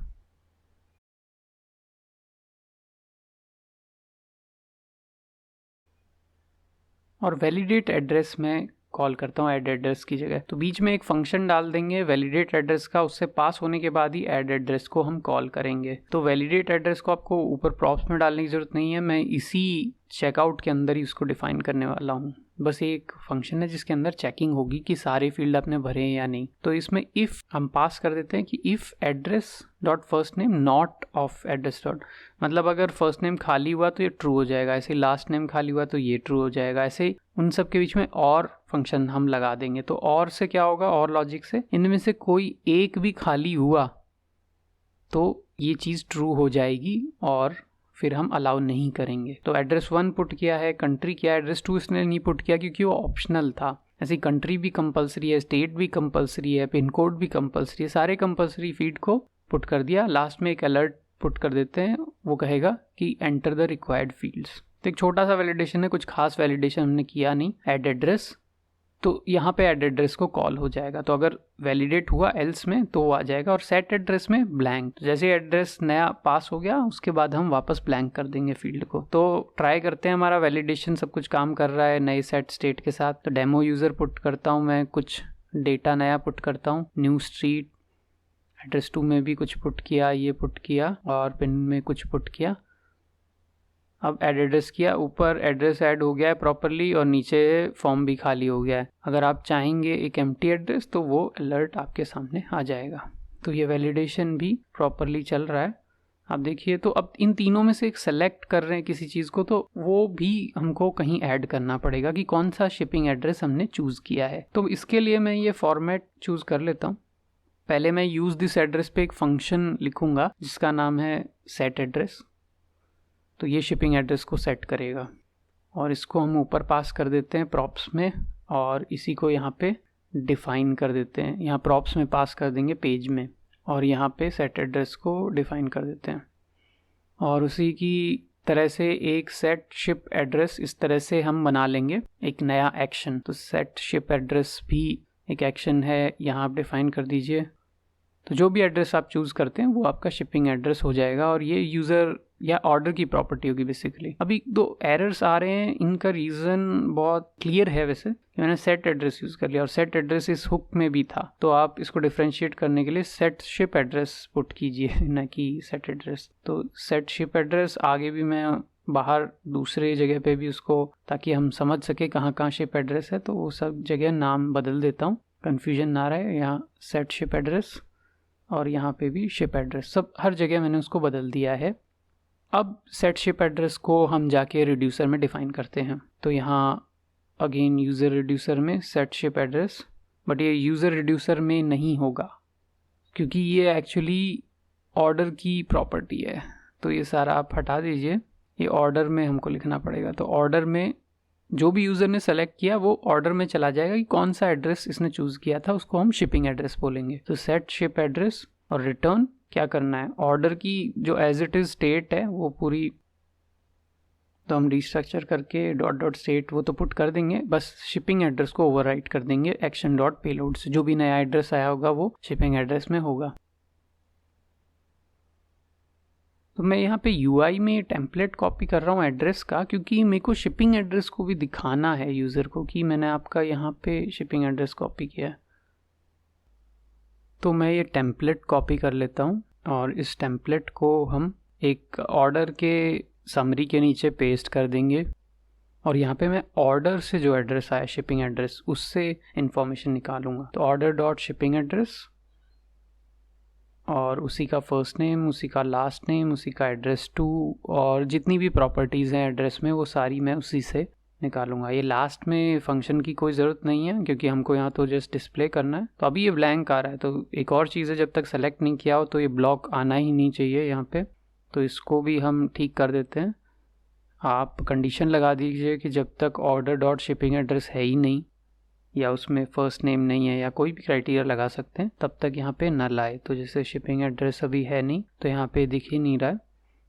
और वैलिडेट एड्रेस में कॉल करता हूँ ऐड एड्रेस की जगह। तो बीच में एक फंक्शन डाल देंगे वैलिडेट एड्रेस का, उससे पास होने के बाद ही ऐड एड्रेस को हम कॉल करेंगे। तो वैलिडेट एड्रेस को आपको ऊपर प्रॉप्स में डालने की ज़रूरत नहीं है, मैं इसी चेकआउट के अंदर ही उसको डिफाइन करने वाला हूँ। बस एक फंक्शन है जिसके अंदर चेकिंग होगी कि सारे फील्ड आपने भरे हैं या नहीं। तो इसमें इफ़ हम पास कर देते हैं कि if address dot first name not of address dot, मतलब अगर फर्स्ट नेम खाली हुआ तो ये ट्रू हो जाएगा, ऐसे लास्ट नेम खाली हुआ तो ये ट्रू हो जाएगा। ऐसे उन सब के बीच में और फंक्शन हम लगा देंगे। तो और से क्या होगा, और लॉजिक से इनमें से कोई एक भी खाली हुआ तो ये चीज़ ट्रू हो जाएगी और फिर हम अलाउ नहीं करेंगे। तो एड्रेस 1 पुट किया है, कंट्री किया, एड्रेस 2 इसने नहीं पुट किया क्योंकि वो ऑप्शनल था। ऐसे कंट्री भी कंपलसरी है, स्टेट भी कंपलसरी है, पिन कोड भी कंपलसरी है, सारे कंपलसरी फील्ड को पुट कर दिया। लास्ट में एक अलर्ट पुट कर देते हैं, वो कहेगा कि एंटर द रिक्वायर्ड फील्ड्स। तो एक छोटा सा वैलिडेशन है, कुछ खास वैलिडेशन हमने किया नहीं। ऐड एड्रेस, तो यहाँ पे ऐड एड्रेस को कॉल हो जाएगा। तो अगर वैलिडेट हुआ एल्स में तो वो आ जाएगा, और सेट एड्रेस में ब्लैंक। तो जैसे एड्रेस नया पास हो गया उसके बाद हम वापस ब्लैंक कर देंगे फील्ड को। तो ट्राई करते हैं, हमारा वैलिडेशन सब कुछ काम कर रहा है नए सेट स्टेट के साथ। तो डेमो यूज़र पुट करता हूँ मैं, कुछ डेटा नया पुट करता हूँ, न्यू स्ट्रीट, एड्रेस 2 में भी कुछ पुट किया, ये पुट किया, और पिन में कुछ पुट किया। अब ऐड एड्रेस किया, ऊपर एड्रेस ऐड हो गया है प्रॉपरली और नीचे फॉर्म भी खाली हो गया है। अगर आप चाहेंगे एक एम्प्टी एड्रेस तो वो अलर्ट आपके सामने आ जाएगा। तो ये वैलिडेशन भी प्रॉपरली चल रहा है। आप देखिए, तो अब इन तीनों में से एक सेलेक्ट कर रहे हैं किसी चीज़ को, तो वो भी हमको कहीं ऐड करना पड़ेगा कि कौन सा शिपिंग एड्रेस हमने चूज़ किया है। तो इसके लिए मैं ये फॉर्मेट चूज़ कर लेता हूँ। पहले मैं यूज़ दिस एड्रेस पे एक फंक्शन लिखूँगा जिसका नाम है सेट एड्रेस। तो ये शिपिंग एड्रेस को सेट करेगा और इसको हम ऊपर पास कर देते हैं प्रॉप्स में, और इसी को यहाँ पे डिफ़ाइन कर देते हैं। यहाँ प्रॉप्स में पास कर देंगे पेज में, और यहाँ पे सेट एड्रेस को डिफ़ाइन कर देते हैं। और उसी की तरह से एक सेट शिप एड्रेस इस तरह से हम बना लेंगे एक नया एक्शन। तो सेट शिप एड्रेस भी एक एक्शन है, यहाँ आप डिफ़ाइन कर दीजिए। तो जो भी एड्रेस आप चूज़ करते हैं वो आपका शिपिंग एड्रेस हो जाएगा, और ये यूज़र या ऑर्डर की प्रॉपर्टी होगी बेसिकली। अभी 2 एरर्स आ रहे हैं, इनका रीज़न बहुत क्लियर है वैसे, मैंने सेट एड्रेस यूज़ कर लिया और सेट एड्रेस इस हुक में भी था। तो आप इसको डिफ्रेंशिएट करने के लिए सेट शिप एड्रेस पुट कीजिए, न कि सेट एड्रेस। तो सेट शिप एड्रेस आगे भी मैं बाहर दूसरे जगह पे भी उसको, ताकि हम समझ सके कहाँ कहाँ शिप एड्रेस है, तो वो सब जगह नाम बदल देता हूँ, कन्फ्यूजन ना रहे। यहाँ सेट शिप एड्रेस और यहाँ पे भी शिप एड्रेस, सब हर जगह मैंने उसको बदल दिया है। अब सेट शिप एड्रेस को हम जाके रिड्यूसर में डिफ़ाइन करते हैं। तो यहाँ अगेन यूज़र रिड्यूसर में सेट शिप एड्रेस, बट ये यूज़र रिड्यूसर में नहीं होगा क्योंकि ये एक्चुअली ऑर्डर की प्रॉपर्टी है। तो ये सारा आप हटा दीजिए, ये ऑर्डर में हमको लिखना पड़ेगा। तो ऑर्डर में जो भी यूज़र ने सेलेक्ट किया वो ऑर्डर में चला जाएगा कि कौन सा एड्रेस इसने चूज़ किया था, उसको हम शिपिंग एड्रेस बोलेंगे। तो सेट शिप एड्रेस और रिटर्न क्या करना है, ऑर्डर की जो एज इट इज़ स्टेट है वो पूरी, तो हम रिस्ट्रक्चर करके डॉट डॉट स्टेट वो तो पुट कर देंगे, बस शिपिंग एड्रेस को ओवरराइट कर देंगे एक्शन डॉट पेलोड से। जो भी नया एड्रेस आया होगा वो शिपिंग एड्रेस में होगा। तो मैं यहाँ पे UI में टेम्पलेट कॉपी कर रहा हूँ एड्रेस का, क्योंकि मेरे को शिपिंग एड्रेस को भी दिखाना है यूज़र को कि मैंने आपका यहाँ पे शिपिंग एड्रेस कॉपी किया है। तो मैं ये टेम्पलेट कॉपी कर लेता हूँ और इस टेम्पलेट को हम एक ऑर्डर के समरी के नीचे पेस्ट कर देंगे और यहाँ पे मैं ऑर्डर से जो एड्रेस आया शिपिंग एड्रेस उससे इंफॉर्मेशन निकालूंगा। तो ऑर्डर डॉट शिपिंग एड्रेस और उसी का फर्स्ट नेम, उसी का लास्ट नेम, उसी का एड्रेस टू, और जितनी भी प्रॉपर्टीज़ हैं एड्रेस में वो सारी मैं उसी से निकालूंगा। ये लास्ट में फंक्शन की कोई ज़रूरत नहीं है क्योंकि हमको यहाँ तो जस्ट डिस्प्ले करना है। तो अभी ये ब्लैंक आ रहा है, तो एक और चीज़ है, जब तक सेलेक्ट नहीं किया हो तो ये ब्लॉक आना ही नहीं चाहिए यहाँ पे। तो इसको भी हम ठीक कर देते हैं। आप कंडीशन लगा दीजिए कि जब तक ऑर्डर डॉट शिपिंग एड्रेस है ही नहीं या उसमें फ़र्स्ट नेम नहीं है या कोई भी क्राइटेरिया लगा सकते हैं, तब तक यहाँ पे नल आए। तो जैसे शिपिंग एड्रेस अभी है नहीं तो यहाँ पे दिख ही नहीं रहा है।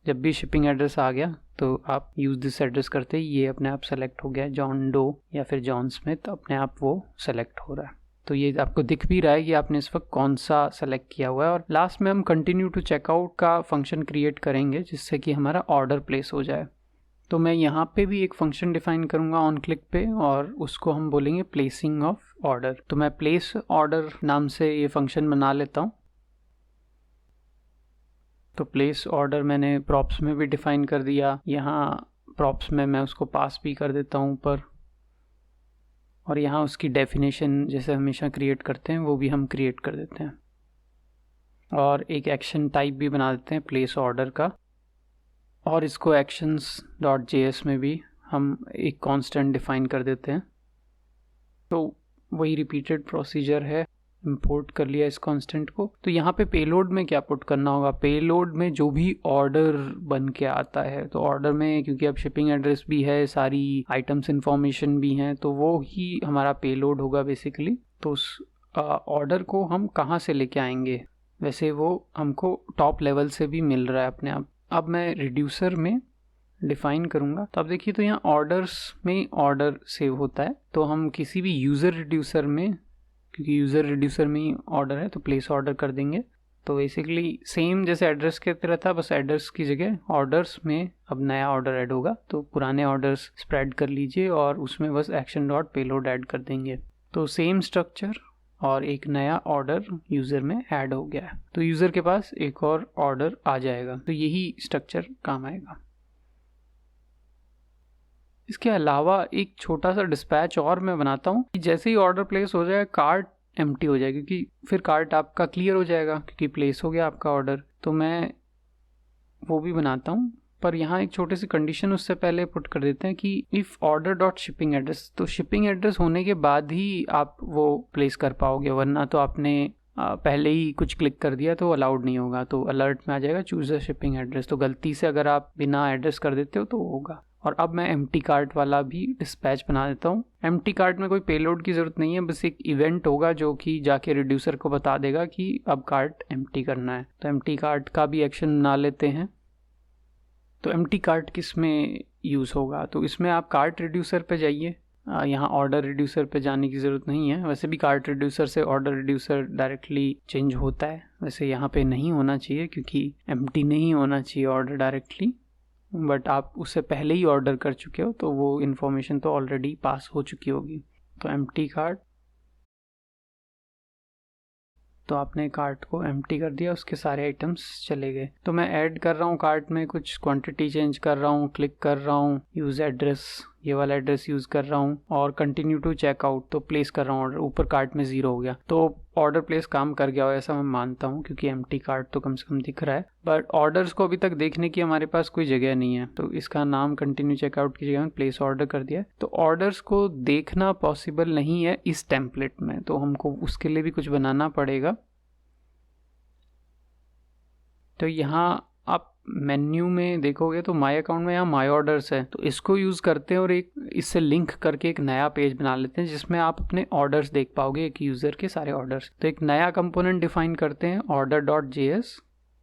जब भी शिपिंग एड्रेस आ गया तो आप यूज़ दिस एड्रेस करते ही ये अपने आप सेलेक्ट हो गया, जॉन डो या फिर जॉन स्मिथ, अपने आप वो सेलेक्ट हो रहा है। तो ये आपको दिख भी रहा है कि आपने इस वक्त कौन सा सेलेक्ट किया हुआ है। और लास्ट में हम कंटिन्यू टू चेकआउट का फंक्शन क्रिएट करेंगे जिससे कि हमारा ऑर्डर प्लेस हो जाए। तो मैं यहाँ पे भी एक फंक्शन डिफाइन करूँगा ऑन क्लिक पे और उसको हम बोलेंगे प्लेसिंग ऑफ ऑर्डर। तो मैं प्लेस ऑर्डर नाम से ये फंक्शन बना लेता हूँ। तो प्लेस ऑर्डर मैंने प्रॉप्स में भी डिफाइन कर दिया, यहाँ प्रॉप्स में मैं उसको पास भी कर देता हूँ ऊपर, और यहाँ उसकी डेफिनेशन जैसे हमेशा क्रिएट करते हैं वो भी हम क्रिएट कर देते हैं। और एक एक्शन टाइप भी बना देते हैं प्लेस ऑर्डर का, और इसको actions.js में भी हम एक कांस्टेंट डिफाइन कर देते हैं। तो वही रिपीटेड प्रोसीजर है, इंपोर्ट कर लिया इस कांस्टेंट को। तो यहाँ पे पेलोड में क्या पुट करना होगा, पेलोड में जो भी ऑर्डर बन के आता है, तो ऑर्डर में क्योंकि अब शिपिंग एड्रेस भी है, सारी आइटम्स इन्फॉर्मेशन भी हैं, तो वो ही हमारा पेलोड होगा बेसिकली। तो उस ऑर्डर को हम कहाँ से लेके आएंगे, वैसे वो हमको टॉप लेवल से भी मिल रहा है अपने आप। अब मैं रिड्यूसर में डिफ़ाइन करूँगा। तो अब देखिए, तो यहाँ ऑर्डर्स में ऑर्डर सेव होता है, तो हम किसी भी यूज़र रिड्यूसर में, क्योंकि यूज़र रिड्यूसर में ही ऑर्डर है, तो प्लेस ऑर्डर कर देंगे। तो बेसिकली सेम जैसे एड्रेस के तरह था, बस एड्रेस की जगह ऑर्डर्स में अब नया ऑर्डर ऐड होगा। तो पुराने ऑर्डर्स स्प्रेड कर लीजिए और उसमें बस एक्शन डॉट पेलोड ऐड कर देंगे। तो सेम स्ट्रक्चर और एक नया ऑर्डर यूज़र में ऐड हो गया है, तो यूज़र के पास एक और ऑर्डर आ जाएगा। तो यही स्ट्रक्चर काम आएगा। इसके अलावा एक छोटा सा डिस्पैच और मैं बनाता हूँ कि जैसे ही ऑर्डर प्लेस हो जाए कार्ट एम्प्टी हो जाए, क्योंकि फिर कार्ट आपका क्लियर हो जाएगा क्योंकि प्लेस हो गया आपका ऑर्डर। तो मैं वो भी बनाता हूँ, पर यहाँ एक छोटी सी कंडीशन उससे पहले पुट कर देते हैं कि if order dot shipping address, तो शिपिंग एड्रेस होने के बाद ही आप वो प्लेस कर पाओगे, वरना तो आपने पहले ही कुछ क्लिक कर दिया तो अलाउड नहीं होगा। तो अलर्ट में आ जाएगा चूज़ अ शिपिंग एड्रेस, तो गलती से अगर आप बिना एड्रेस कर देते हो तो होगा। और अब मैं एम्प्टी कार्ट वाला भी डिस्पैच बना देता हूँ। एम्प्टी कार्ट में कोई पेलोड की ज़रूरत नहीं है, बस एक इवेंट होगा जो कि जाके रिड्यूसर को बता देगा कि अब कार्ट एम्प्टी करना है। तो एम्प्टी कार्ट का भी एक्शन बना लेते हैं। तो एम्प्टी कार्ट किस में यूज़ होगा, तो इसमें आप कार्ट रिड्यूसर पे जाइए, यहाँ ऑर्डर रिड्यूसर पे जाने की ज़रूरत नहीं है। वैसे भी कार्ट रिड्यूसर से ऑर्डर रिड्यूसर डायरेक्टली चेंज होता है, वैसे यहाँ पे नहीं होना चाहिए क्योंकि एम्प्टी नहीं होना चाहिए ऑर्डर डायरेक्टली, बट आप उससे पहले ही ऑर्डर कर चुके हो तो वो इन्फॉर्मेशन तो ऑलरेडी पास हो चुकी होगी। तो एम्प्टी कार्ट, तो आपने कार्ट को एम्प्टी कर दिया, उसके सारे आइटम्स चले गए। तो मैं ऐड कर रहा हूँ कार्ट में कुछ क्वांटिटी चेंज कर रहा हूँ, क्लिक कर रहा हूँ, यूज़ एड्रेस ये वाला एड्रेस यूज़ कर रहा हूँ और कंटिन्यू टू चेकआउट, तो प्लेस कर रहा हूँ ऑर्डर, ऊपर कार्ट में 0 हो गया, तो ऑर्डर प्लेस काम कर गया हो ऐसा मैं मानता हूँ, क्योंकि एम्प्टी कार्ट तो कम से कम दिख रहा है। बट ऑर्डर्स को अभी तक देखने की हमारे पास कोई जगह नहीं है, तो इसका नाम कंटिन्यू चेकआउट की जगह में प्लेस ऑर्डर कर दिया। तो ऑर्डर्स को देखना पॉसिबल नहीं है इस टेम्पलेट में, तो हमको उसके लिए भी कुछ बनाना पड़ेगा। तो यहाँ आप मेन्यू में देखोगे तो माय अकाउंट में यहाँ माय ऑर्डर्स है, तो इसको यूज़ करते हैं और एक इससे लिंक करके एक नया पेज बना लेते हैं जिसमें आप अपने ऑर्डर्स देख पाओगे, एक यूज़र के सारे ऑर्डर्स। तो एक नया कंपोनेंट डिफाइन करते हैं order.js,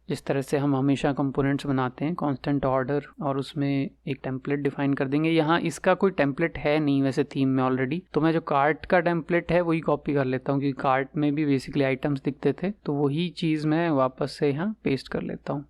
जिस तरह से हम हमेशा कंपोनेंट्स बनाते हैं, कांस्टेंट ऑर्डर, और उसमें एक टेम्पलेट डिफाइन कर देंगे। यहाँ इसका कोई टेम्पलेट है नहीं वैसे थीम में ऑलरेडी, तो मैं जो कार्ट का टेम्पलेट है वही कॉपी कर लेता हूँ, क्योंकि कार्ट में भी बेसिकली आइटम्स दिखते थे, तो वही चीज़ मैं वापस से यहाँ पेस्ट कर लेता हूँ।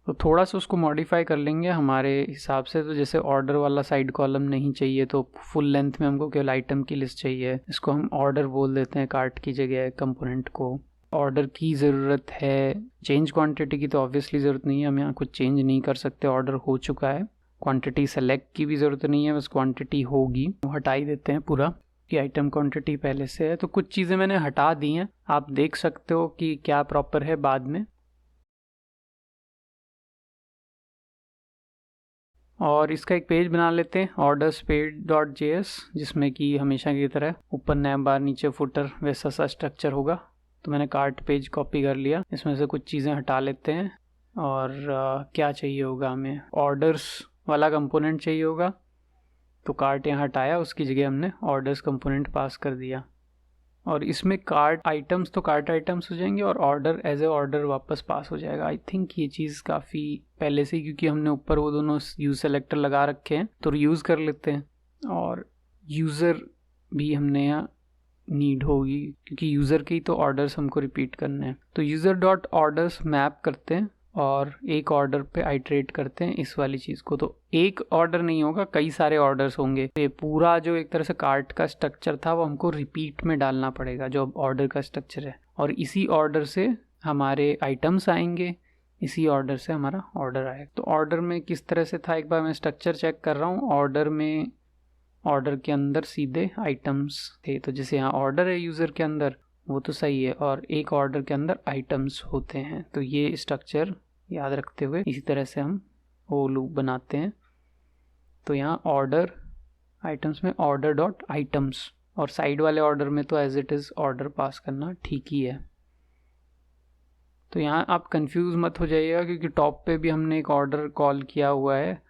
तो थोड़ा सा उसको मॉडिफाई कर लेंगे हमारे हिसाब से। तो जैसे ऑर्डर वाला साइड कॉलम नहीं चाहिए, तो फुल लेंथ में हमको केवल आइटम की लिस्ट चाहिए, इसको हम ऑर्डर बोल देते हैं कार्ट की जगह कंपोनेंट को। ऑर्डर की ज़रूरत है, चेंज क्वांटिटी की तो ऑब्वियसली ज़रूरत नहीं है, हम यहाँ कुछ चेंज नहीं कर सकते, ऑर्डर हो चुका है। क्वांटिटी सेलेक्ट की भी ज़रूरत नहीं है, बस क्वांटिटी होगी, हटा ही देते हैं पूरा कि आइटम क्वांटिटी पहले से है। तो कुछ चीज़ें मैंने हटा दी हैं, आप देख सकते हो कि क्या प्रॉपर है बाद में। और इसका एक पेज बना लेते हैं orderspage.js, जिसमें कि हमेशा की तरह ऊपर नैम बार, नीचे फुटर, वैसा सा स्ट्रक्चर होगा। तो मैंने कार्ट पेज कॉपी कर लिया, इसमें से कुछ चीज़ें हटा लेते हैं। और क्या चाहिए होगा हमें, ऑर्डर्स वाला कंपोनेंट चाहिए होगा, तो कार्ट यहाँ हटाया, उसकी जगह हमने ऑर्डर्स कंपोनेंट पास कर दिया। और इसमें कार्ट आइटम्स तो कार्ट आइटम्स हो जाएंगे और ऑर्डर एज ए ऑर्डर वापस पास हो जाएगा। आई थिंक ये चीज़ काफ़ी पहले से, क्योंकि हमने ऊपर वो दोनों यूज़ सेलेक्टर लगा रखे हैं, तो यूज़ कर लेते हैं। और यूज़र भी हमने यहाँ नीड होगी, क्योंकि यूज़र के ही तो ऑर्डर्स हमको रिपीट करने हैं। तो यूज़र.ऑर्डर्स मैप करते हैं और एक ऑर्डर पे आइटरेट करते हैं इस वाली चीज़ को। तो एक ऑर्डर नहीं होगा, कई सारे ऑर्डर्स होंगे। तो ये पूरा जो एक तरह से कार्ट का स्ट्रक्चर था वो हमको रिपीट में डालना पड़ेगा, जो अब ऑर्डर का स्ट्रक्चर है। और इसी ऑर्डर से हमारे आइटम्स आएंगे, इसी ऑर्डर से हमारा ऑर्डर आएगा। तो ऑर्डर में किस तरह से था, एक बार मैं स्ट्रक्चर चेक कर रहा हूँ। ऑर्डर में, ऑर्डर के अंदर सीधे आइटम्स थे, तो जैसे यहाँ ऑर्डर है यूज़र के अंदर वो तो सही है, और एक ऑर्डर के अंदर आइटम्स होते हैं। तो ये स्ट्रक्चर याद रखते हुए इसी तरह से हम वो लूप बनाते हैं। तो यहाँ ऑर्डर आइटम्स में order.items, और साइड वाले ऑर्डर में तो as it is order pass करना ठीक ही है। तो यहाँ आप कंफ्यूज मत हो जाइएगा, क्योंकि टॉप पे भी हमने एक ऑर्डर कॉल किया हुआ है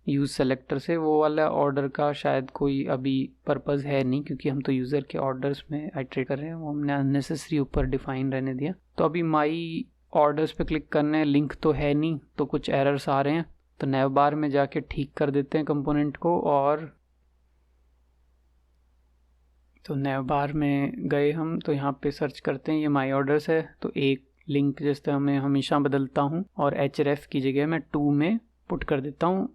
यूज़ सेलेक्टर से, वो वाला ऑर्डर का शायद कोई अभी पर्पज़ है नहीं, क्योंकि हम तो यूज़र के ऑर्डर्स में आइटरेट कर रहे हैं, वो हमने अननेसेसरी ऊपर डिफाइन रहने दिया। तो अभी माई ऑर्डर्स पे क्लिक करने, लिंक तो है नहीं, तो कुछ एरर्स आ रहे हैं, तो नैव बार में जाके ठीक कर देते हैं कंपोनेंट को। और तो नैव बार में गए हम, तो यहाँ पे सर्च करते हैं, ये माई ऑर्डर्स है, तो एक लिंक जैसे मैं हमेशा बदलता हूँ, और href की जगह मैं 2 में पुट कर देता हूँ,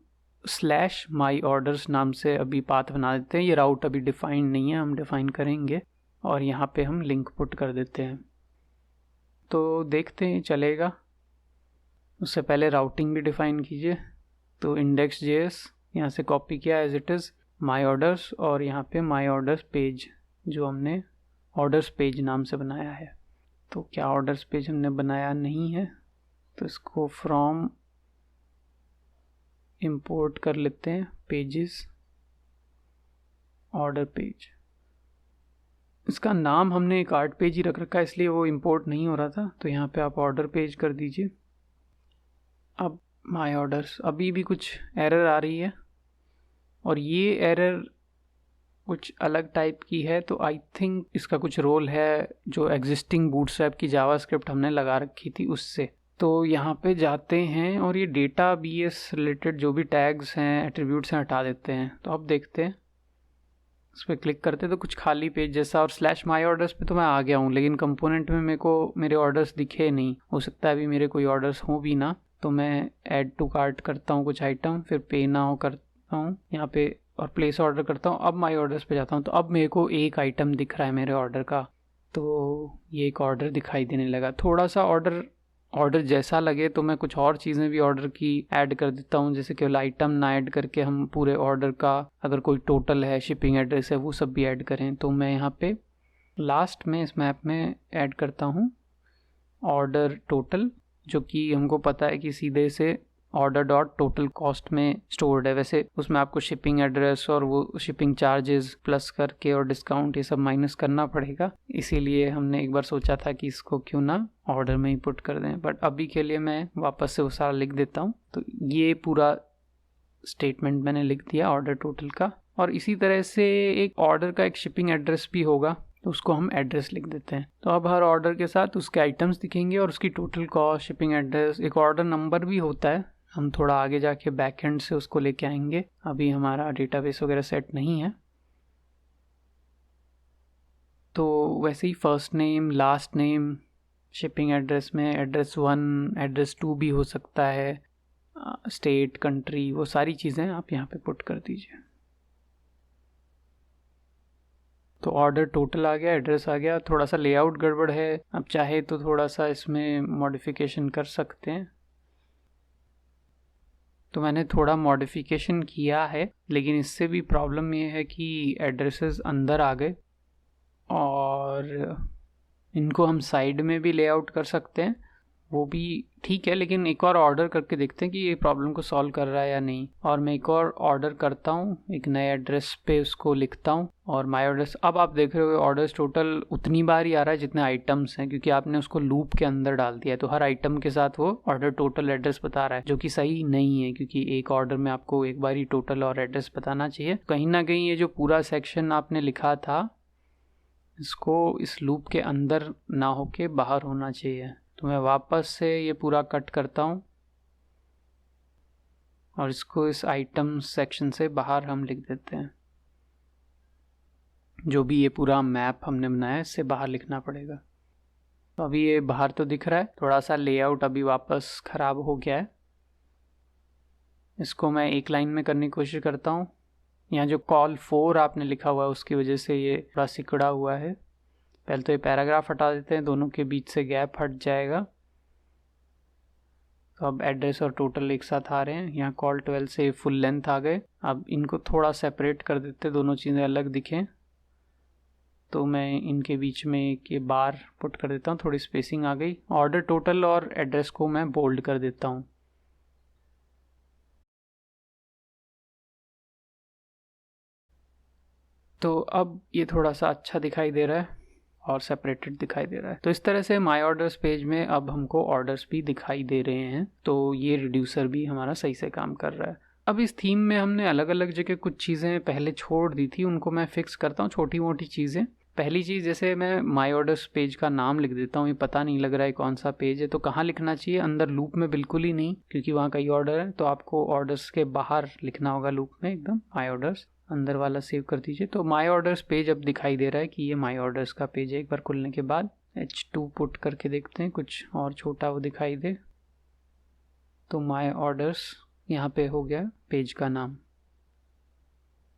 /my orders नाम से अभी पाथ बना देते हैं। ये राउट अभी डिफाइन नहीं है, हम डिफाइन करेंगे, और यहाँ पे हम लिंक पुट कर देते हैं। तो देखते हैं चलेगा। उससे पहले राउटिंग भी डिफाइन कीजिए। तो index.js यहाँ से कॉपी किया as it is my orders, और यहाँ पे माई ऑर्डर्स पेज जो हमने ऑर्डर्स पेज नाम से बनाया है। तो क्या ऑर्डर्स पेज हमने बनाया नहीं है, तो इसको फ्रॉम इंपोर्ट कर लेते हैं, पेजेस ऑर्डर पेज। इसका नाम हमने कार्ट पेज ही रख रखा है, इसलिए वो इंपोर्ट नहीं हो रहा था। तो यहाँ पे आप ऑर्डर पेज कर दीजिए। अब माय ऑर्डर्स, अभी भी कुछ एरर आ रही है, और ये एरर कुछ अलग टाइप की है। तो आई थिंक इसका कुछ रोल है जो एग्जिस्टिंग बूटस्ट्रैप की जावास्क्रिप्ट हमने लगा रखी थी उससे। तो यहाँ पे जाते हैं और ये डेटा बीएस रिलेटेड जो भी टैग्स हैं, एट्रीब्यूट्स हैं, हटा देते हैं। तो अब देखते हैं, इस पर क्लिक करते तो कुछ खाली पेज जैसा, और /my orders पे तो मैं आ गया हूँ, लेकिन कंपोनेंट में मेरे को मेरे ऑर्डर्स दिखे नहीं। हो सकता है अभी मेरे कोई ऑर्डर्स हो भी ना। तो मैं ऐड टू कार्ट करता हूँ कुछ आइटम, फिर पे नाउ करता हूँ यहाँ पे, और प्लेस ऑर्डर करता हूँ। अब माई ऑर्डर्स पे जाता हूँ, तो अब मेरे को एक आइटम दिख रहा है मेरे ऑर्डर का। तो ये एक ऑर्डर दिखाई देने लगा। थोड़ा सा ऑर्डर ऑर्डर जैसा लगे तो मैं कुछ और चीज़ें भी ऑर्डर की ऐड कर देता हूँ, जैसे केवल आइटम ना ऐड करके हम पूरे ऑर्डर का अगर कोई टोटल है, शिपिंग एड्रेस है, वो सब भी ऐड करें। तो मैं यहाँ पे लास्ट में इस मैप में ऐड करता हूँ ऑर्डर टोटल, जो कि हमको पता है कि सीधे से ऑर्डर डॉट टोटल कॉस्ट में स्टोर्ड है। वैसे उसमें आपको शिपिंग एड्रेस और वो शिपिंग चार्जेस प्लस करके और डिस्काउंट ये सब माइनस करना पड़ेगा, इसीलिए हमने एक बार सोचा था कि इसको क्यों ना ऑर्डर में ही पुट कर दें। बट अभी के लिए मैं वापस से वो सारा लिख देता हूँ। तो ये पूरा स्टेटमेंट मैंने लिख दिया ऑर्डर टोटल का। और इसी तरह से एक ऑर्डर का एक शिपिंग एड्रेस भी होगा, तो उसको हम एड्रेस लिख देते हैं। तो अब हर ऑर्डर के साथ उसके आइटम्स दिखेंगे और उसकी टोटल कॉस्ट, शिपिंग एड्रेस, एक ऑर्डर नंबर भी होता है। हम थोड़ा आगे जाके बैकएंड से उसको लेके आएंगे, अभी हमारा डेटाबेस वगैरह सेट नहीं है। तो वैसे ही first name, last name, shipping address में एड्रेस 1, एड्रेस 2 भी हो सकता है, स्टेट, कंट्री, वो सारी चीज़ें आप यहाँ पे पुट कर दीजिए। तो ऑर्डर टोटल आ गया, एड्रेस आ गया। थोड़ा सा लेआउट गड़बड़ है, अब चाहे तो थोड़ा सा इसमें मॉडिफिकेशन कर सकते हैं। तो मैंने थोड़ा मॉडिफिकेशन किया है, लेकिन इससे भी प्रॉब्लम ये है कि एड्रेसेस अंदर आ गए और इनको हम साइड में भी लेआउट कर सकते हैं, वो भी ठीक है। लेकिन एक और ऑर्डर करके देखते हैं कि ये प्रॉब्लम को सॉल्व कर रहा है या नहीं। और मैं एक और ऑर्डर करता हूँ, एक नए एड्रेस पे उसको लिखता हूँ और माय ऑर्डर्स। अब आप देख रहे हो ऑर्डर्स टोटल उतनी बार ही आ रहा है जितने आइटम्स हैं, क्योंकि आपने उसको लूप के अंदर डाल दिया है। तो हर आइटम के साथ वो ऑर्डर टोटल एड्रेस बता रहा है, जो कि सही नहीं है, क्योंकि एक ऑर्डर में आपको एक बार ही टोटल और एड्रेस बताना चाहिए। कहीं ना कहीं ये जो पूरा सेक्शन आपने लिखा था, इसको इस लूप के अंदर ना होके बाहर होना चाहिए। तो मैं वापस से ये पूरा कट करता हूँ और इसको इस आइटम सेक्शन से बाहर हम लिख देते हैं। जो भी ये पूरा मैप हमने बनाया है, इससे बाहर लिखना पड़ेगा। तो अभी ये बाहर तो दिख रहा है, थोड़ा सा लेआउट अभी वापस ख़राब हो गया है। इसको मैं एक लाइन में करने की कोशिश करता हूँ। यहाँ जो कॉल 4 आपने लिखा हुआ है, उसकी वजह से ये थोड़ा सिकुड़ा हुआ है। पहले तो ये पैराग्राफ हटा देते हैं, दोनों के बीच से गैप हट जाएगा। तो अब एड्रेस और टोटल एक साथ आ रहे हैं। यहाँ कॉल 12 से फुल लेंथ आ गए। अब इनको थोड़ा सेपरेट कर देते, दोनों चीज़ें अलग दिखें। तो मैं इनके बीच में एक ये बार पुट कर देता हूँ, थोड़ी स्पेसिंग आ गई। ऑर्डर टोटल और एड्रेस को मैं बोल्ड कर देता हूँ। तो अब ये थोड़ा सा अच्छा दिखाई दे रहा है और सेपरेटेड दिखाई दे रहा है। तो इस तरह से माय ऑर्डर्स पेज में अब हमको ऑर्डर्स भी दिखाई दे रहे हैं। तो ये रिड्यूसर भी हमारा सही से काम कर रहा है। अब इस थीम में हमने अलग अलग जगह कुछ चीज़ें पहले छोड़ दी थी, उनको मैं फिक्स करता हूँ, छोटी मोटी चीज़ें। पहली चीज़, जैसे मैं माय ऑर्डर्स पेज का नाम लिख देता हूँ, ये पता नहीं लग रहा है कौन सा पेज है। तो कहाँ लिखना चाहिए? अंदर लूप में बिल्कुल ही नहीं, क्योंकि वहाँ कई ऑर्डर है। तो आपको ऑर्डर्स के बाहर लिखना होगा लूप में एकदम। माय ऑर्डर्स अंदर वाला सेव कर दीजिए। तो माय ऑर्डर्स पेज अब दिखाई दे रहा है कि ये माय ऑर्डर्स का पेज है। एक बार खुलने के बाद H2 पुट करके देखते हैं, कुछ और छोटा वो दिखाई दे। तो माय ऑर्डर्स यहाँ पे हो गया पेज का नाम।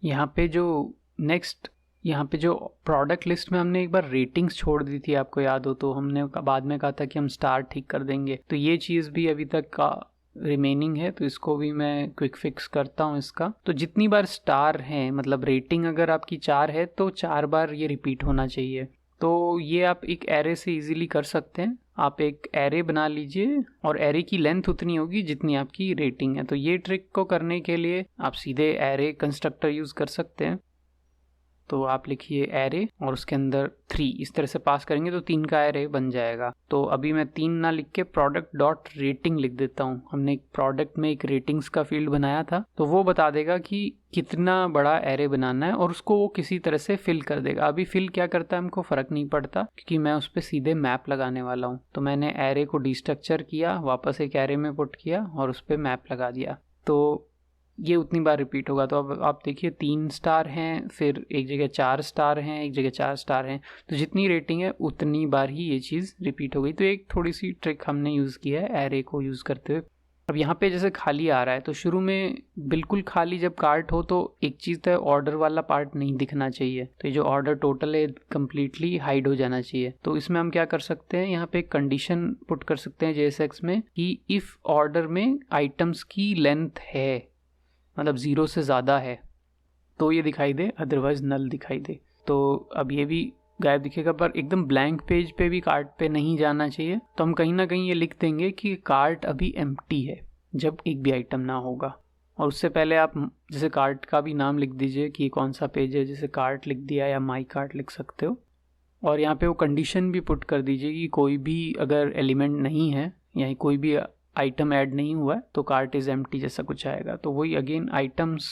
यहाँ पे जो नेक्स्ट, यहाँ पे जो प्रोडक्ट लिस्ट में हमने एक बार रेटिंग्स छोड़ दी थी, आपको याद हो तो हमने बाद में कहा था कि हम स्टार ठीक कर देंगे। तो ये चीज़ भी अभी तक का रिमेनिंग है, तो इसको भी मैं क्विक फिक्स करता हूँ इसका। तो जितनी बार स्टार है, मतलब रेटिंग अगर आपकी 4 है तो 4 बार ये रिपीट होना चाहिए। तो ये आप एक एरे से इजीली कर सकते हैं। आप एक एरे बना लीजिए और एरे की लेंथ उतनी होगी जितनी आपकी रेटिंग है। तो ये ट्रिक को करने के लिए आप सीधे एरे कंस्ट्रक्टर यूज़ कर सकते हैं। तो आप लिखिए एरे और उसके अंदर 3 इस तरह से पास करेंगे तो 3 का एरे बन जाएगा। तो अभी मैं 3 ना लिख के प्रोडक्ट डॉट रेटिंग लिख देता हूँ। हमने एक प्रोडक्ट में एक रेटिंग्स का फील्ड बनाया था, तो वो बता देगा कि कितना बड़ा एरे बनाना है और उसको वो किसी तरह से फिल कर देगा। अभी फिल क्या करता है हमको फ़र्क नहीं पड़ता, क्योंकि मैं उस पर सीधे मैप लगाने वाला हूँ। तो मैंने एरे को डिस्ट्रक्चर किया, वापस एक एरे में पुट किया और उस पर मैप लगा दिया। तो ये उतनी बार रिपीट होगा। तो अब आप देखिए 3 स्टार हैं, फिर एक जगह 4 स्टार हैं, एक जगह 4 स्टार हैं। तो जितनी रेटिंग है उतनी बार ही ये चीज़ रिपीट हो गई। तो एक थोड़ी सी ट्रिक हमने यूज़ की है एरे को यूज़ करते हुए। अब यहाँ पे जैसे खाली आ रहा है तो शुरू में बिल्कुल खाली जब कार्ट हो तो एक चीज़ तो है, ऑर्डर वाला पार्ट नहीं दिखना चाहिए। तो ये जो ऑर्डर टोटल है कम्प्लीटली हाइड हो जाना चाहिए। तो इसमें हम क्या कर सकते हैं, यहाँ पे एक कंडीशन पुट कर सकते हैं JSX में कि इफ़ ऑर्डर में आइटम्स की लेंथ है, मतलब 0 से ज़्यादा है, तो ये दिखाई दे, अदरवाइज नल दिखाई दे। तो अब ये भी गायब दिखेगा, पर एकदम ब्लैंक पेज पे भी कार्ट पे नहीं जाना चाहिए। तो हम कहीं ना कहीं ये लिख देंगे कि कार्ट अभी एम्प्टी है जब एक भी आइटम ना होगा। और उससे पहले आप जैसे कार्ट का भी नाम लिख दीजिए कि कौन सा पेज है, जैसे कार्ट लिख दिया या माई कार्ट लिख सकते हो। और यहाँ पे वो कंडीशन भी पुट कर दीजिए कि कोई भी अगर एलिमेंट नहीं है या कोई भी आइटम ऐड नहीं हुआ है तो कार्ट इज़ एम्प्टी जैसा कुछ आएगा। तो वही अगेन आइटम्स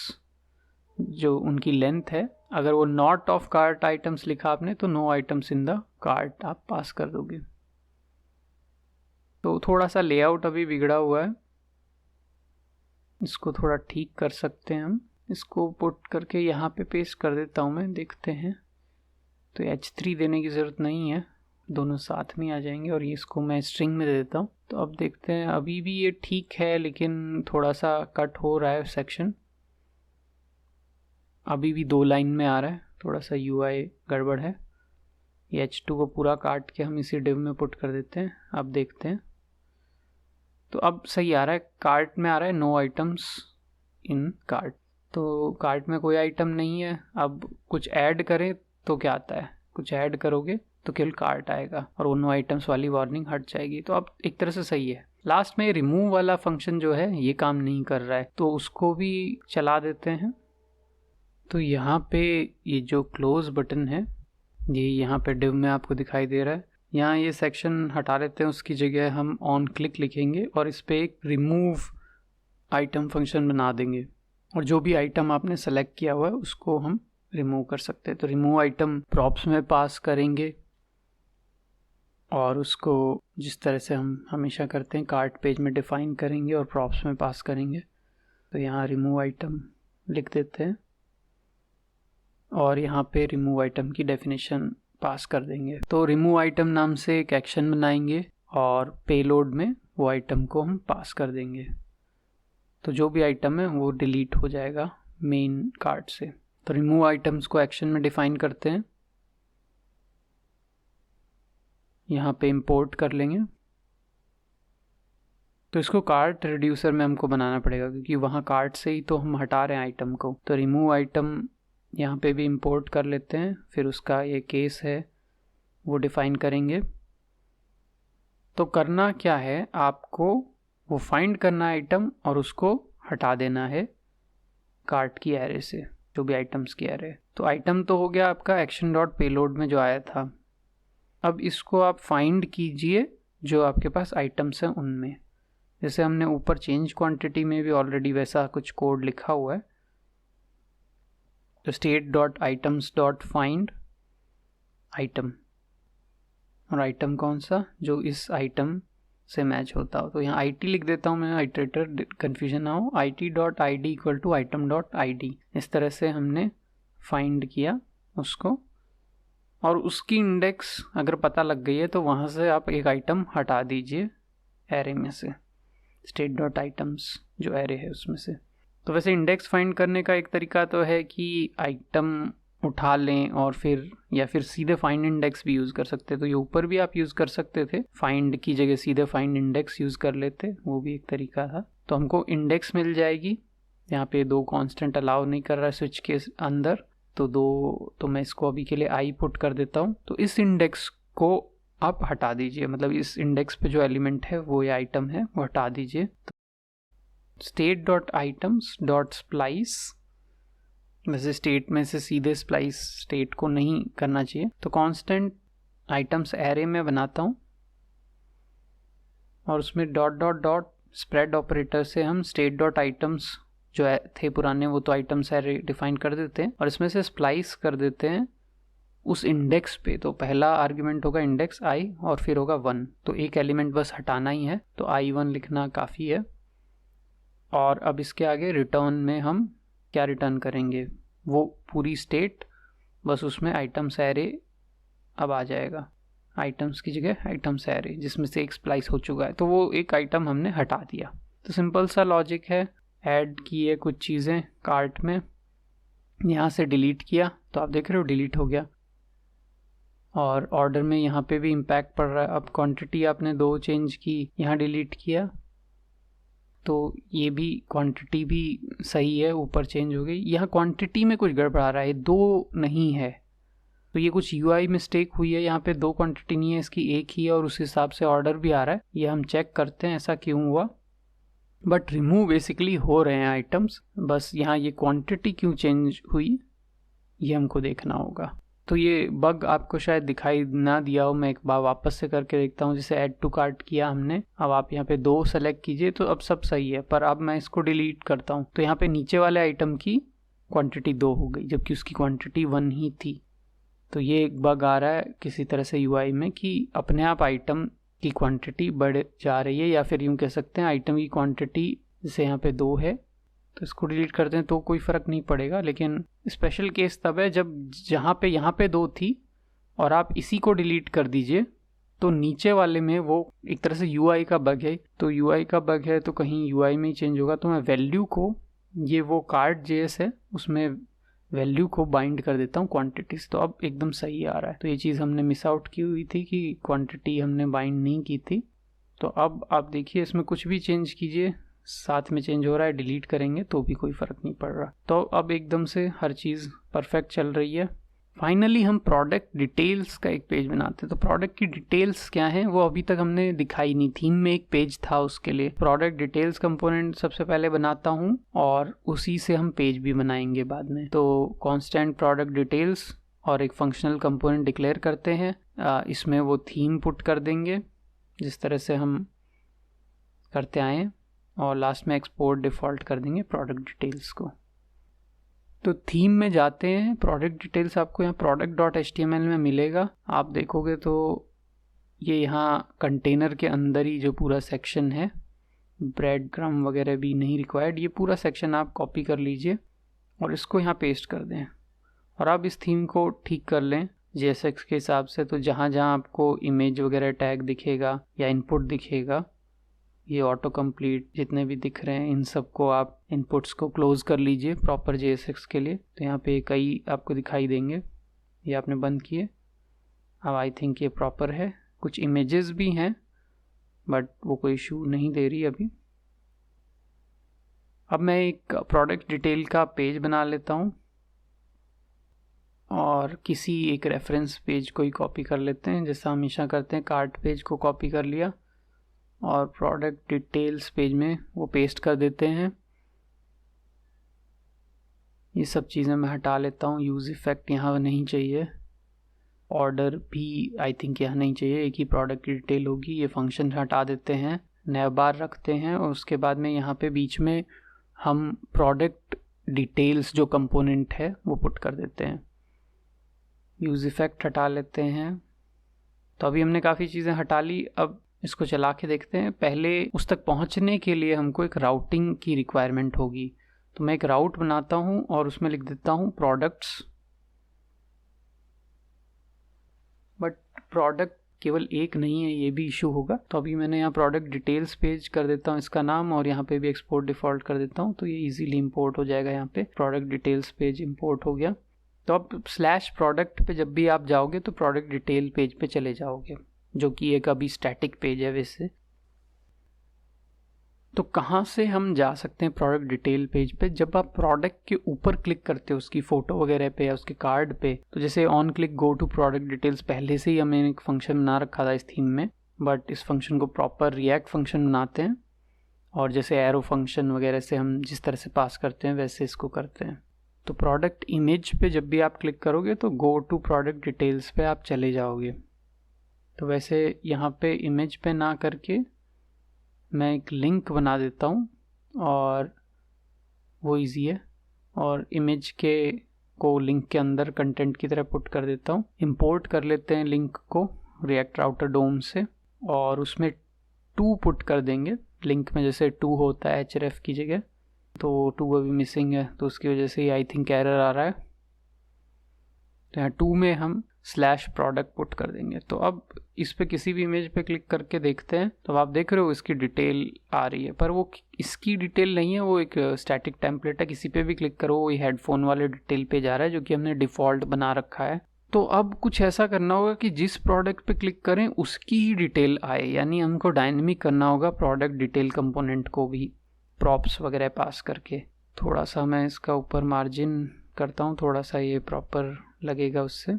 जो उनकी लेंथ है, अगर वो नॉट ऑफ कार्ट आइटम्स लिखा आपने तो no items in the cart आप पास कर दोगे। तो थोड़ा सा लेआउट अभी बिगड़ा हुआ है, इसको थोड़ा ठीक कर सकते हैं हम। इसको पुट करके यहाँ पे पेस्ट कर देता हूँ मैं, देखते हैं। तो H3 देने की ज़रूरत नहीं है, दोनों साथ में आ जाएंगे। और ये इसको मैं स्ट्रिंग में दे देता हूँ। तो अब देखते हैं, अभी भी ये ठीक है लेकिन थोड़ा सा कट हो रहा है सेक्शन, अभी भी 2 लाइन में आ रहा है, थोड़ा सा UI गड़बड़ है। ये H2 को पूरा काट के हम इसी डिव में पुट कर देते हैं। अब देखते हैं, तो अब सही आ रहा है, कार्ट में आ रहा है नो आइटम्स इन कार्ट। तो कार्ट में कोई आइटम नहीं है। अब कुछ ऐड करें तो क्या आता है, कुछ ऐड करोगे तो केवल कार्ट आएगा और वो नो आइटम्स वाली वार्निंग हट जाएगी। तो अब एक तरह से सही है। लास्ट में रिमूव वाला फंक्शन जो है ये काम नहीं कर रहा है, तो उसको भी चला देते हैं। तो यहाँ पे ये जो क्लोज बटन है ये यहाँ पे डिव में आपको दिखाई दे रहा है। यहाँ ये सेक्शन हटा लेते हैं, उसकी जगह हम ऑन क्लिक लिखेंगे और इस पे एक रिमूव आइटम फंक्शन बना देंगे। और जो भी आइटम आपने सेलेक्ट किया हुआ है उसको हम रिमूव कर सकते हैं। तो रिमूव आइटम प्रॉप्स में पास करेंगे और उसको जिस तरह से हम हमेशा करते हैं कार्ट पेज में डिफाइन करेंगे और प्रॉप्स में पास करेंगे। तो यहाँ रिमूव आइटम लिख देते हैं और यहाँ पे रिमूव आइटम की डेफिनेशन पास कर देंगे। तो रिमूव आइटम नाम से एक एक्शन बनाएंगे और पेलोड में वो आइटम को हम पास कर देंगे। तो जो भी आइटम है वो डिलीट हो जाएगा मेन कार्ट से। तो रिमूव आइटम्स को एक्शन में डिफाइन करते हैं, यहाँ पे इंपोर्ट कर लेंगे। तो इसको कार्ट रिड्यूसर में हमको बनाना पड़ेगा क्योंकि वहाँ कार्ट से ही तो हम हटा रहे हैं आइटम को। तो रिमूव आइटम यहाँ पे भी इंपोर्ट कर लेते हैं, फिर उसका ये केस है वो डिफाइन करेंगे। तो करना क्या है, आपको वो फाइंड करना है आइटम और उसको हटा देना है कार्ट की एरे से, जो भी आइटम्स की एरे। तो आइटम तो हो गया आपका एक्शन डॉट पेलोड में जो आया था। अब इसको आप फाइंड कीजिए जो आपके पास आइटम्स हैं उनमें। जैसे हमने ऊपर चेंज क्वांटिटी में भी ऑलरेडी वैसा कुछ कोड लिखा हुआ है। तो state dot items dot find item, और आइटम कौन सा, जो इस आइटम से मैच होता हो। तो यहाँ IT लिख देता हूँ मैं, आइटरेटर कन्फ्यूजन ना हो। IT dot ID equal to item dot ID। इस तरह से हमने फाइंड किया उसको, और उसकी इंडेक्स अगर पता लग गई है तो वहाँ से आप एक आइटम हटा दीजिए एरे में से, स्टेट डॉट आइटम्स जो एरे है उसमें से। तो वैसे इंडेक्स फाइंड करने का एक तरीका तो है कि आइटम उठा लें और फिर सीधे फाइंड इंडेक्स भी यूज़ कर सकते। तो ये ऊपर भी आप यूज़ कर सकते थे, फाइंड की जगह सीधे फाइंड इंडेक्स यूज़ कर लेते, वो भी एक तरीका था। तो हमको इंडेक्स मिल जाएगी। यहाँ पे 2 कांस्टेंट अलाउ नहीं कर रहा है स्विच के अंदर, तो मैं इसको अभी के लिए I पुट कर देता हूँ। तो इस इंडेक्स को आप हटा दीजिए, मतलब इस इंडेक्स पे जो एलिमेंट है वो ये आइटम है वो हटा दीजिए। State dot items dot splice, वैसे स्टेट में से सीधे स्प्लाइस स्टेट को नहीं करना चाहिए, तो कांस्टेंट आइटम्स एरे में बनाता हूँ और उसमें dot dot dot spread operator से हम स्टेट डॉट आइटम्स जो थे पुराने वो तो आइटम्स एरे डिफाइन कर देते हैं और इसमें से स्प्लाइस कर देते हैं उस इंडेक्स पे। तो पहला आर्ग्यूमेंट होगा इंडेक्स I और फिर होगा 1, तो एक एलिमेंट बस हटाना ही है, तो I1 लिखना काफ़ी है। और अब इसके आगे रिटर्न में हम क्या रिटर्न करेंगे, वो पूरी स्टेट, बस उसमें आइटम्स एरे अब आ जाएगा, आइटम्स की जगह आइटम्स एरे जिसमें से एक स्प्लाइस हो चुका है। तो वो एक आइटम हमने हटा दिया। तो सिंपल सा लॉजिक है, ऐड किए कुछ चीज़ें कार्ट में, यहाँ से डिलीट किया तो आप देख रहे हो डिलीट हो गया, और ऑर्डर में यहाँ पे भी इम्पैक्ट पड़ रहा है। अब क्वांटिटी आपने 2 चेंज की, यहाँ डिलीट किया तो ये भी क्वांटिटी भी सही है, ऊपर चेंज हो गई। यहाँ क्वांटिटी में कुछ गड़बड़ा रहा है, 2 नहीं है, तो ये कुछ UI मिस्टेक हुई है, यहाँ पे 2 क्वांटिटी नहीं है, इसकी 1 ही है, और उस हिसाब से ऑर्डर भी आ रहा है। ये हम चेक करते हैं ऐसा क्यों हुआ, बट रिमूव बेसिकली हो रहे हैं आइटम्स, बस यहाँ ये क्वांटिटी क्यों चेंज हुई ये हमको देखना होगा। तो ये बग आपको शायद दिखाई ना दिया हो, मैं एक बार वापस से करके देखता हूँ। जैसे ऐड टू कार्ट किया हमने, अब आप यहाँ पे 2 सेलेक्ट कीजिए तो अब सब सही है, पर अब मैं इसको डिलीट करता हूँ तो यहाँ पे नीचे वाले आइटम की क्वांटिटी 2 हो गई, जबकि उसकी क्वांटिटी 1 ही थी। तो ये एक बग आ रहा है किसी तरह से UI में कि अपने आप आइटम की क्वांटिटी बढ़ जा रही है, या फिर यूँ कह सकते हैं आइटम की क्वांटिटी जैसे यहाँ पे 2 है तो इसको डिलीट करते हैं तो कोई फ़र्क नहीं पड़ेगा। लेकिन स्पेशल केस तब है जब जहाँ पे यहाँ पे 2 थी और आप इसी को डिलीट कर दीजिए तो नीचे वाले में वो एक तरह से UI का बग है। तो UI का बग है तो कहीं UI में ही चेंज होगा। तो मैं वैल्यू को, ये वो कार्ड JS है उसमें वैल्यू को बाइंड कर देता हूँ क्वांटिटीज़, तो अब एकदम सही आ रहा है। तो ये चीज़ हमने मिस आउट की हुई थी कि क्वांटिटी हमने बाइंड नहीं की थी। तो अब आप देखिए इसमें कुछ भी चेंज कीजिए साथ में चेंज हो रहा है, डिलीट करेंगे तो भी कोई फ़र्क नहीं पड़ रहा। तो अब एकदम से हर चीज़ परफेक्ट चल रही है। फाइनली हम प्रोडक्ट डिटेल्स का एक पेज बनाते हैं। तो प्रोडक्ट की डिटेल्स क्या है वो अभी तक हमने दिखाई नहीं, थीम में एक पेज था उसके लिए। प्रोडक्ट डिटेल्स कंपोनेंट सबसे पहले बनाता हूँ और उसी से हम पेज भी बनाएंगे बाद में। तो कांस्टेंट प्रोडक्ट डिटेल्स और एक फंक्शनल कंपोनेंट डिक्लेयर करते हैं, इसमें वो थीम पुट कर देंगे जिस तरह से हम करते आए हैं, और लास्ट में एक्सपोर्ट डिफ़ॉल्ट कर देंगे प्रोडक्ट डिटेल्स को। तो थीम में जाते हैं, प्रोडक्ट डिटेल्स आपको यहाँ product.html में मिलेगा। आप देखोगे तो ये यहाँ कंटेनर के अंदर ही जो पूरा सेक्शन है, ब्रेड क्रम वगैरह भी नहीं रिक्वायर्ड, ये पूरा सेक्शन आप कॉपी कर लीजिए और इसको यहाँ पेस्ट कर दें। और आप इस थीम को ठीक कर लें JSX के हिसाब से। तो जहाँ जहाँ आपको इमेज वगैरह टैग दिखेगा या इनपुट दिखेगा, ये ऑटो कंप्लीट जितने भी दिख रहे हैं इन सब को आप इनपुट्स को क्लोज कर लीजिए प्रॉपर JSX के लिए। तो यहाँ पे कई आपको दिखाई देंगे, ये आपने बंद किए। अब आई थिंक ये प्रॉपर है। कुछ इमेजेस भी हैं बट वो कोई इशू नहीं दे रही अभी। अब मैं एक प्रोडक्ट डिटेल का पेज बना लेता हूँ और किसी एक रेफरेंस पेज को ही कॉपी कर लेते हैं, जैसा हमेशा करते हैं। कार्ट पेज को कॉपी कर लिया और प्रोडक्ट डिटेल्स पेज में वो पेस्ट कर देते हैं। ये सब चीज़ें मैं हटा लेता हूँ। यूज़ इफ़ेक्ट यहाँ नहीं चाहिए, ऑर्डर भी आई थिंक यहाँ नहीं चाहिए, एक ही प्रोडक्ट की डिटेल होगी। ये फंक्शन हटा देते हैं, नया बार रखते हैं और उसके बाद में यहाँ पे बीच में हम प्रोडक्ट डिटेल्स जो कंपोनेंट है वो पुट कर देते हैं। यूज़ इफ़ेक्ट हटा लेते हैं। तो अभी हमने काफ़ी चीज़ें हटा ली। अब इसको चला के देखते हैं। पहले उस तक पहुंचने के लिए हमको एक राउटिंग की रिक्वायरमेंट होगी। तो मैं एक राउट बनाता हूं और उसमें लिख देता हूं प्रोडक्ट्स, बट प्रोडक्ट केवल एक नहीं है, ये भी इशू होगा। तो अभी मैंने यहाँ प्रोडक्ट डिटेल्स पेज कर देता हूँ इसका नाम, और यहाँ पे भी एक्सपोर्ट डिफ़ॉल्ट कर देता हूँ तो ये इजीली इंपोर्ट हो जाएगा। यहाँ पे प्रोडक्ट डिटेल्स पेज इंपोर्ट हो गया। तो अब /प्रोडक्ट पे जब भी आप जाओगे तो प्रोडक्ट डिटेल पेज पे चले जाओगे, जो कि एक अभी स्टैटिक पेज है वैसे। तो कहाँ से हम जा सकते हैं प्रोडक्ट डिटेल पेज पे? जब आप प्रोडक्ट के ऊपर क्लिक करते हो उसकी फ़ोटो वगैरह पे या उसके कार्ड पे, तो जैसे on click go to product details पहले से ही हमने एक फंक्शन बना रखा था इस थीम में, बट इस फंक्शन को प्रॉपर रिएक्ट फंक्शन बनाते हैं और जैसे एरो फंक्शन वगैरह से हम जिस तरह से पास करते हैं वैसे इसको करते हैं। तो प्रोडक्ट इमेज पे जब भी आप क्लिक करोगे तो गो टू प्रोडक्ट डिटेल्स पे आप चले जाओगे। तो वैसे यहाँ पे इमेज पे ना करके मैं एक लिंक बना देता हूँ और वो इजी है, और इमेज के को लिंक के अंदर कंटेंट की तरह पुट कर देता हूँ। इंपोर्ट कर लेते हैं लिंक को रिएक्ट राउटर डोम से और उसमें 2 पुट कर देंगे। लिंक में जैसे 2 होता है href की जगह, तो 2 अभी मिसिंग है तो उसकी वजह से आई थिंक एरर आ रहा है। तो यहाँ 2 में हम स्लैश प्रोडक्ट पुट कर देंगे। तो अब इस पे किसी भी इमेज पे क्लिक करके देखते हैं तो आप देख रहे हो इसकी डिटेल आ रही है, पर वो इसकी डिटेल नहीं है, वो एक स्टैटिक टेम्पलेट है। किसी पे भी क्लिक करो वही हेडफोन वाले डिटेल पे जा रहा है जो कि हमने डिफ़ॉल्ट बना रखा है। तो अब कुछ ऐसा करना होगा कि जिस प्रोडक्ट पे क्लिक करें उसकी ही डिटेल आए, यानी हमको डायनेमिक करना होगा प्रोडक्ट डिटेल कंपोनेंट को भी प्रॉप्स वगैरह पास करके। थोड़ा सा मैं इसका ऊपर मार्जिन करता हूँ, थोड़ा सा ये प्रॉपर लगेगा उससे।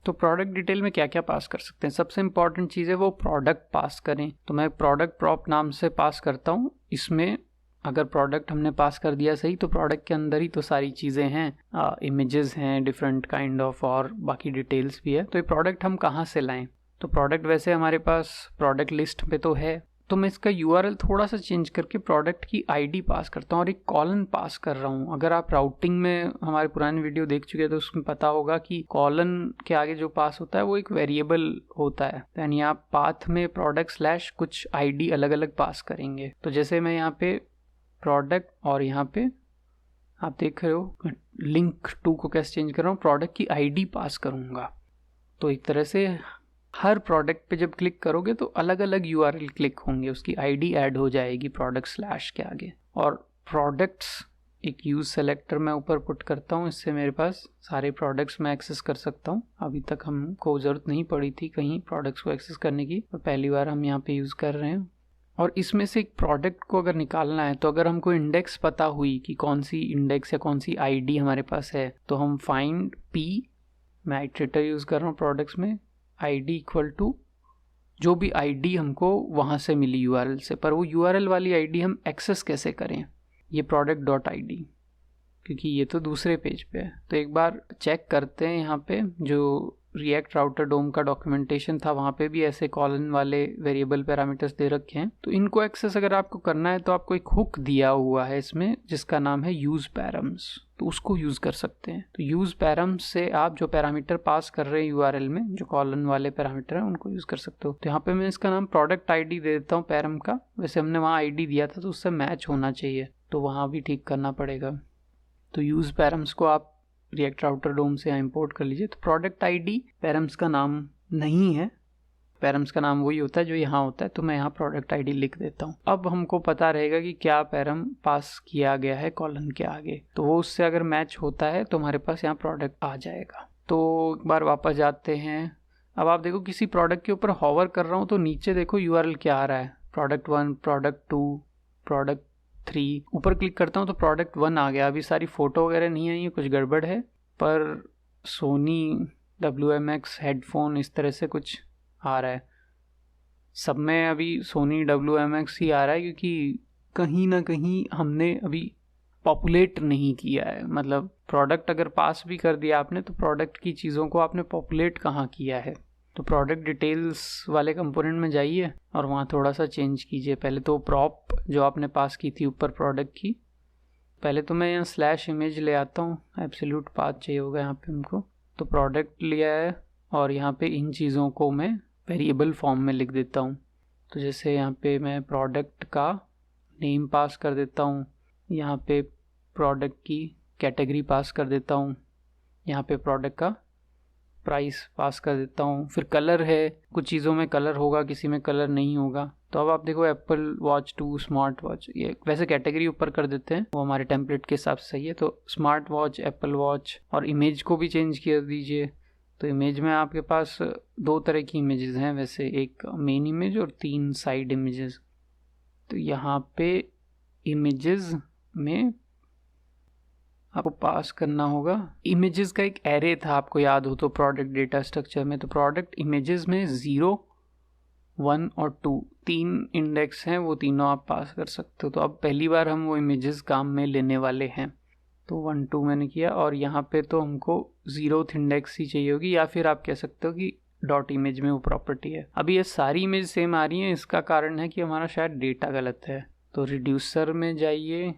तो प्रोडक्ट डिटेल में क्या क्या पास कर सकते हैं, सबसे इंपॉर्टेंट चीज़ है वो प्रोडक्ट पास करें। तो मैं प्रोडक्ट प्रॉप नाम से पास करता हूँ। इसमें अगर प्रोडक्ट हमने पास कर दिया सही तो प्रोडक्ट के अंदर ही तो सारी चीज़ें हैं, इमेजेस हैं डिफरेंट काइंड ऑफ, और बाकी डिटेल्स भी है। तो ये प्रोडक्ट हम कहाँ से लाएं? तो प्रोडक्ट वैसे हमारे पास प्रोडक्ट लिस्ट पे तो है, तो मैं इसका यूआरएल थोड़ा सा चेंज करके प्रोडक्ट की आईडी पास करता हूँ और एक कॉलन पास कर रहा हूँ। अगर आप राउटिंग में हमारे पुराने वीडियो देख चुके हैं तो उसमें पता होगा कि कॉलन के आगे जो पास होता है वो एक वेरिएबल होता है, यानी आप पाथ में प्रोडक्ट स्लैश कुछ आईडी अलग अलग पास करेंगे। तो जैसे मैं यहाँ पे प्रोडक्ट और यहाँ पे आप देख रहे हो लिंक टू को कैसे चेंज कर रहा हूँ, प्रोडक्ट की आईडी पास करूँगा। तो एक तरह से हर प्रोडक्ट पे जब क्लिक करोगे तो अलग अलग यूआरएल क्लिक होंगे, उसकी आईडी ऐड हो जाएगी प्रोडक्ट स्लैश के आगे। और प्रोडक्ट्स एक यूज सेलेक्टर मैं ऊपर पुट करता हूँ, इससे मेरे पास सारे प्रोडक्ट्स मैं एक्सेस कर सकता हूँ। अभी तक हमको ज़रूरत नहीं पड़ी थी कहीं प्रोडक्ट्स को एक्सेस करने की, और पहली बार हम यहाँ पे यूज़ कर रहे हैं। और इसमें से एक प्रोडक्ट को अगर निकालना है तो अगर हमको इंडेक्स पता हुई कि कौन सी इंडेक्स या कौन सी आईडी हमारे पास है, तो हम फाइंड पी, मैं आइटरेटर यूज़ कर रहा हूँ प्रोडक्ट्स में, आईडी इक्वल टू जो भी आईडी हमको वहाँ से मिली यूआरएल से। पर वो यूआरएल वाली आईडी हम एक्सेस कैसे करें, ये प्रोडक्ट डॉट आईडी, क्योंकि ये तो दूसरे पेज पे है। तो एक बार चेक करते हैं, यहाँ पे जो रिएक्ट राउटर डोम का डॉक्यूमेंटेशन था वहाँ पे भी ऐसे कॉलन वाले वेरिएबल पैरामीटर्स दे रखे हैं। तो इनको एक्सेस अगर आपको करना है तो आपको एक हुक दिया हुआ है इसमें जिसका नाम है यूज पैरम्स, तो उसको यूज़ कर सकते हैं। तो यूज़ पैरम्स से आप जो पैरामीटर पास कर रहे हैं यूआरएल में, जो कॉलन वाले पैरामीटर हैं, उनको यूज़ कर सकते हो। तो यहाँ पे मैं इसका नाम प्रोडक्ट आईडी दे देता हूँ पैरम का। वैसे हमने वहाँ आईडी दिया था तो उससे मैच होना चाहिए, तो वहाँ भी ठीक करना पड़ेगा। तो यूज़ पैरम्स को आप रिएक्ट राउटर डोम से यहाँ इंपोर्ट कर लीजिए। तो प्रोडक्ट आईडी पैरम्स का नाम नहीं है, पैरम्स का नाम वही होता है जो यहाँ होता है। तो मैं यहाँ प्रोडक्ट आईडी लिख देता हूँ। अब हमको पता रहेगा कि क्या पैरम पास किया गया है कॉलन के आगे, तो वो उससे अगर मैच होता है तो हमारे पास यहाँ प्रोडक्ट आ जाएगा। तो एक बार वापस जाते हैं। अब आप देखो किसी प्रोडक्ट के ऊपर हॉवर कर रहा हूँ तो नीचे देखो यूआरएल क्या आ रहा है, प्रोडक्ट 1, प्रोडक्ट 2, प्रोडक्ट 3। ऊपर क्लिक करता हूँ तो प्रोडक्ट 1 आ गया। अभी सारी फ़ोटो वगैरह नहीं आई है, कुछ गड़बड़ है, पर सोनी WMX हेडफोन इस तरह से कुछ आ रहा है। सब में अभी सोनी WMX ही आ रहा है क्योंकि कहीं ना कहीं हमने अभी पॉपुलेट नहीं किया है। मतलब प्रोडक्ट अगर पास भी कर दिया आपने तो प्रोडक्ट की चीज़ों को आपने पॉपुलेट कहाँ किया है। तो प्रोडक्ट डिटेल्स वाले कंपोनेंट में जाइए और वहाँ थोड़ा सा चेंज कीजिए। पहले तो प्रॉप जो आपने पास की थी ऊपर प्रोडक्ट की, पहले तो मैं यहाँ स्लैश इमेज ले आता हूँ, एब्सोल्यूट पाथ चाहिए होगा यहाँ पे हमको। तो प्रोडक्ट लिया है और यहाँ पे इन चीज़ों को मैं वेरिएबल फॉर्म में लिख देता हूँ। तो जैसे यहाँ पे मैं प्रोडक्ट का नेम पास कर देता हूँ, यहाँ पे प्रोडक्ट की कैटेगरी पास कर देता हूँ, यहाँ पे प्रोडक्ट का प्राइस पास कर देता हूँ। फिर कलर है, कुछ चीज़ों में कलर होगा, किसी में कलर नहीं होगा। तो अब आप देखो एप्पल वॉच 2, स्मार्ट वॉच, ये वैसे कैटेगरी ऊपर कर देते हैं, वो हमारे टेम्पलेट के हिसाब से सही है। तो स्मार्ट वॉच, एप्पल वॉच, और इमेज को भी चेंज कर दीजिए। तो इमेज में आपके पास 2 तरह की इमेजेस हैं वैसे, एक मेन इमेज और 3 साइड इमेजेस। तो यहाँ पे इमेजेस में आपको पास करना होगा, इमेजेस का एक एरे था आपको याद हो तो प्रोडक्ट डेटा स्ट्रक्चर में। तो प्रोडक्ट इमेजेस में 0, 1 और 2 3 इंडेक्स हैं, वो तीनों आप पास कर सकते हो। तो अब पहली बार हम वो इमेजेस काम में लेने वाले हैं। तो 1, 2 मैंने किया, और यहाँ पे तो हमको 0th इंडेक्स ही चाहिए होगी, या फिर आप कह सकते हो कि डॉट इमेज में वो प्रॉपर्टी है। अभी ये सारी इमेज सेम आ रही हैं, इसका कारण है कि हमारा शायद डेटा गलत है। तो रिड्यूसर में जाइए,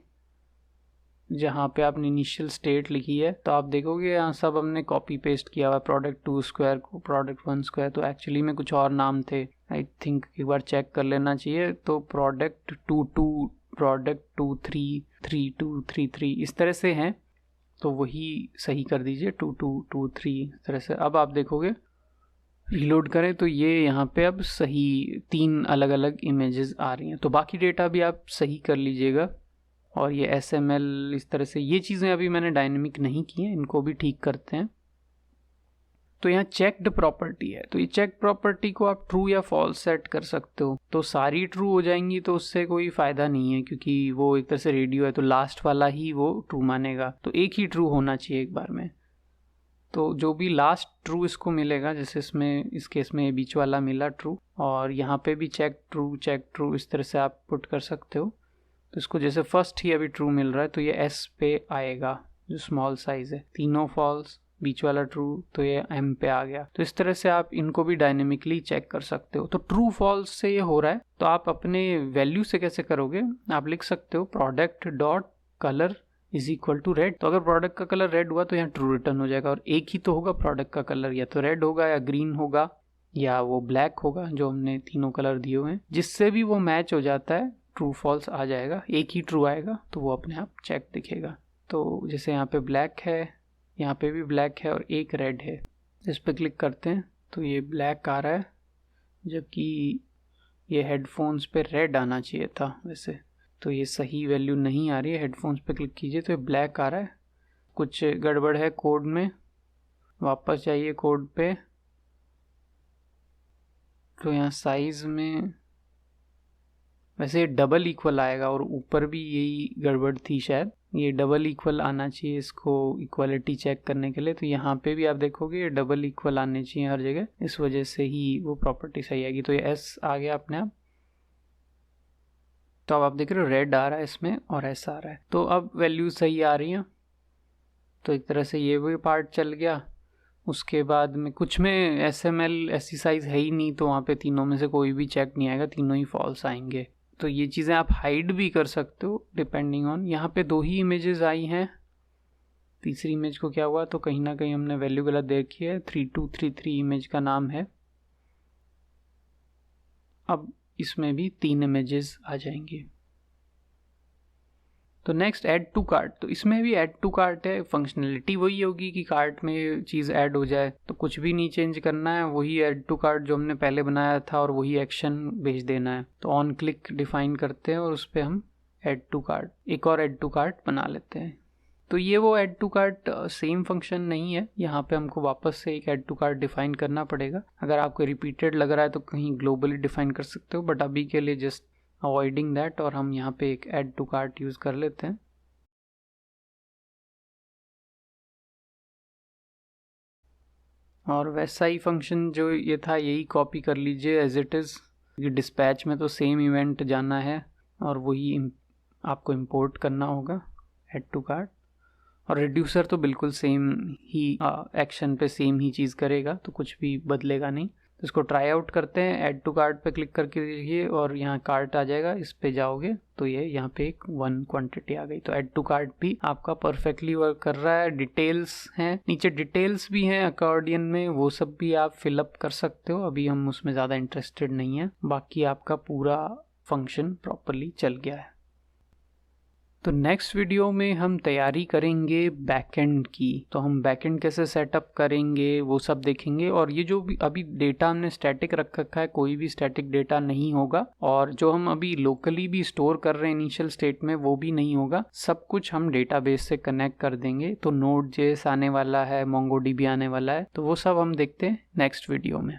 जहाँ पे आपने इनिशियल स्टेट लिखी है, तो आप देखोगे यहाँ सब हमने कॉपी पेस्ट किया हुआ, प्रोडक्ट 2 स्क्वायर को प्रोडक्ट 1 स्क्वायर। तो एक्चुअली में कुछ और नाम थे, आई थिंक एक बार चेक कर लेना चाहिए। तो प्रोडक्ट 2, 2, प्रोडक्ट 2, 3, 3, 2, 3, 3 इस तरह से हैं। तो वही सही कर दीजिए 2 2 2 3 इस तरह से। अब आप देखोगे रीलोड करें तो ये यहाँ पे अब सही 3 अलग अलग इमेजेस आ रही हैं। तो बाकी डेटा भी आप सही कर लीजिएगा। और ये SML इस तरह से, ये चीज़ें अभी मैंने डायनेमिक नहीं की हैं, इनको भी ठीक करते हैं। तो यहाँ चेक्ड प्रॉपर्टी है, तो ये चेक प्रॉपर्टी को आप ट्रू या फॉल्स सेट कर सकते हो। तो सारी ट्रू हो जाएंगी तो उससे कोई फ़ायदा नहीं है, क्योंकि वो एक तरह से रेडियो है, तो लास्ट वाला ही वो ट्रू मानेगा। तो एक ही ट्रू होना चाहिए एक बार में। तो जो भी लास्ट ट्रू इसको मिलेगा, जैसे इसमें इस केस में बीच वाला मिला ट्रू, और यहाँ पे भी चेक ट्रू इस तरह से आप पुट कर सकते हो। तो इसको जैसे फर्स्ट ही अभी ट्रू मिल रहा है तो ये S पे आएगा जो स्मॉल साइज है, तीनों फॉल्स, बीच वाला ट्रू, तो ये M पे आ गया। तो इस तरह से आप इनको भी डायनेमिकली चेक कर सकते हो। तो ट्रू फॉल्स से ये हो रहा है, तो आप अपने वैल्यू से कैसे करोगे, आप लिख सकते हो product dot colour is equal to red. तो अगर प्रोडक्ट का कलर रेड हुआ तो यहाँ ट्रू रिटर्न हो जाएगा, और एक ही तो होगा प्रोडक्ट का कलर, या तो रेड होगा या ग्रीन होगा या वो ब्लैक होगा, जो हमने तीनों कलर दिए हुए हैं। जिससे भी वो मैच हो जाता है ट्रू फॉल्स आ जाएगा, एक ही ट्रू आएगा तो वो अपने आप चेक दिखेगा। तो जैसे यहाँ पे ब्लैक है, यहाँ पे भी ब्लैक है और एक रेड है, इस पर क्लिक करते हैं तो ये ब्लैक आ रहा है, जबकि ये हेडफोन्स पे रेड आना चाहिए था वैसे। तो ये सही वैल्यू नहीं आ रही है, हेडफोन्स पे क्लिक कीजिए तो ये ब्लैक आ रहा है। कुछ गड़बड़ है कोड में, वापस जाइए कोड पे। तो यहाँ साइज में वैसे डबल इक्वल आएगा, और ऊपर भी यही गड़बड़ थी शायद, ये डबल इक्वल आना चाहिए इसको इक्वालिटी चेक करने के लिए। तो यहाँ पे भी आप देखोगे ये डबल इक्वल आने चाहिए हर जगह, इस वजह से ही वो प्रॉपर्टी सही आएगी। तो ये S आ गया अपने आप। तो अब आप देख रहे हो रेड आ रहा है इसमें और S आ रहा है, तो अब वैल्यू सही आ रही है। तो एक तरह से ये भी पार्ट चल गया। उसके बाद में कुछ में SML ऐसी साइज है ही नहीं, तो वहाँ पे तीनों में से कोई भी चेक नहीं आएगा, तीनों ही फॉल्स आएंगे। तो ये चीज़ें आप हाइड भी कर सकते हो डिपेंडिंग ऑन। यहाँ पे 2 ही इमेजेस आई हैं, तीसरी इमेज को क्या हुआ, तो कहीं ना कहीं हमने वैल्यू गलत देखी है, 3233 इमेज का नाम है। अब इसमें भी 3 इमेजेस आ जाएंगी। तो नेक्स्ट ऐड टू कार्ट, तो इसमें भी ऐड टू कार्ट है, फंक्शनलिटी वही होगी कि कार्ट में चीज़ ऐड हो जाए, तो कुछ भी नहीं चेंज करना है, वही ऐड टू कार्ट जो हमने पहले बनाया था और वही एक्शन भेज देना है। तो ऑन क्लिक डिफाइन करते हैं और उस पर हम ऐड टू कार्ट, एक और ऐड टू कार्ट बना लेते हैं। तो ये वो add to cart same function नहीं है, यहाँ पे हमको वापस से एक ऐड टू कार्ट डिफाइन करना पड़ेगा। अगर आपको रिपीटेड लग रहा है तो कहीं ग्लोबली डिफाइन कर सकते हो, बट अभी के लिए जस्ट अवॉइडिंग दैट, और हम यहाँ पे एक ऐड टू कार्ट यूज़ कर लेते हैं। और वैसा ही फंक्शन जो ये था यही कॉपी कर लीजिए एज इट इज़। डिस्पैच में तो सेम इवेंट जाना है और वही आपको इंपोर्ट करना होगा ऐड टू कार्ट। और रिड्यूसर तो बिल्कुल सेम ही एक्शन पे सेम ही चीज़ करेगा, तो कुछ भी बदलेगा नहीं। तो इसको ट्राई आउट करते हैं। ऐड टू कार्ट पे क्लिक करके देखिए और यहाँ कार्ट आ जाएगा, इस पे जाओगे तो ये यहाँ पे एक 1 क्वांटिटी आ गई। तो ऐड टू कार्ट भी आपका परफेक्टली वर्क कर रहा है। डिटेल्स हैं नीचे, डिटेल्स भी हैं अकॉर्डियन में, वो सब भी आप फिलअप कर सकते हो। अभी हम उसमें ज़्यादा इंटरेस्टेड नहीं है। बाकी आपका पूरा फंक्शन प्रॉपरली चल गया है। तो नेक्स्ट वीडियो में हम तैयारी करेंगे बैकएंड की। तो हम बैकएंड कैसे सेटअप करेंगे वो सब देखेंगे। और ये जो भी अभी डेटा हमने स्टैटिक रख रखा है, कोई भी स्टैटिक डेटा नहीं होगा। और जो हम अभी लोकली भी स्टोर कर रहे हैं इनिशियल स्टेट में, वो भी नहीं होगा। सब कुछ हम डेटाबेस से कनेक्ट कर देंगे। तो Node.js आने वाला है, MongoDB आने वाला है, तो वो सब हम देखते हैं नेक्स्ट वीडियो में।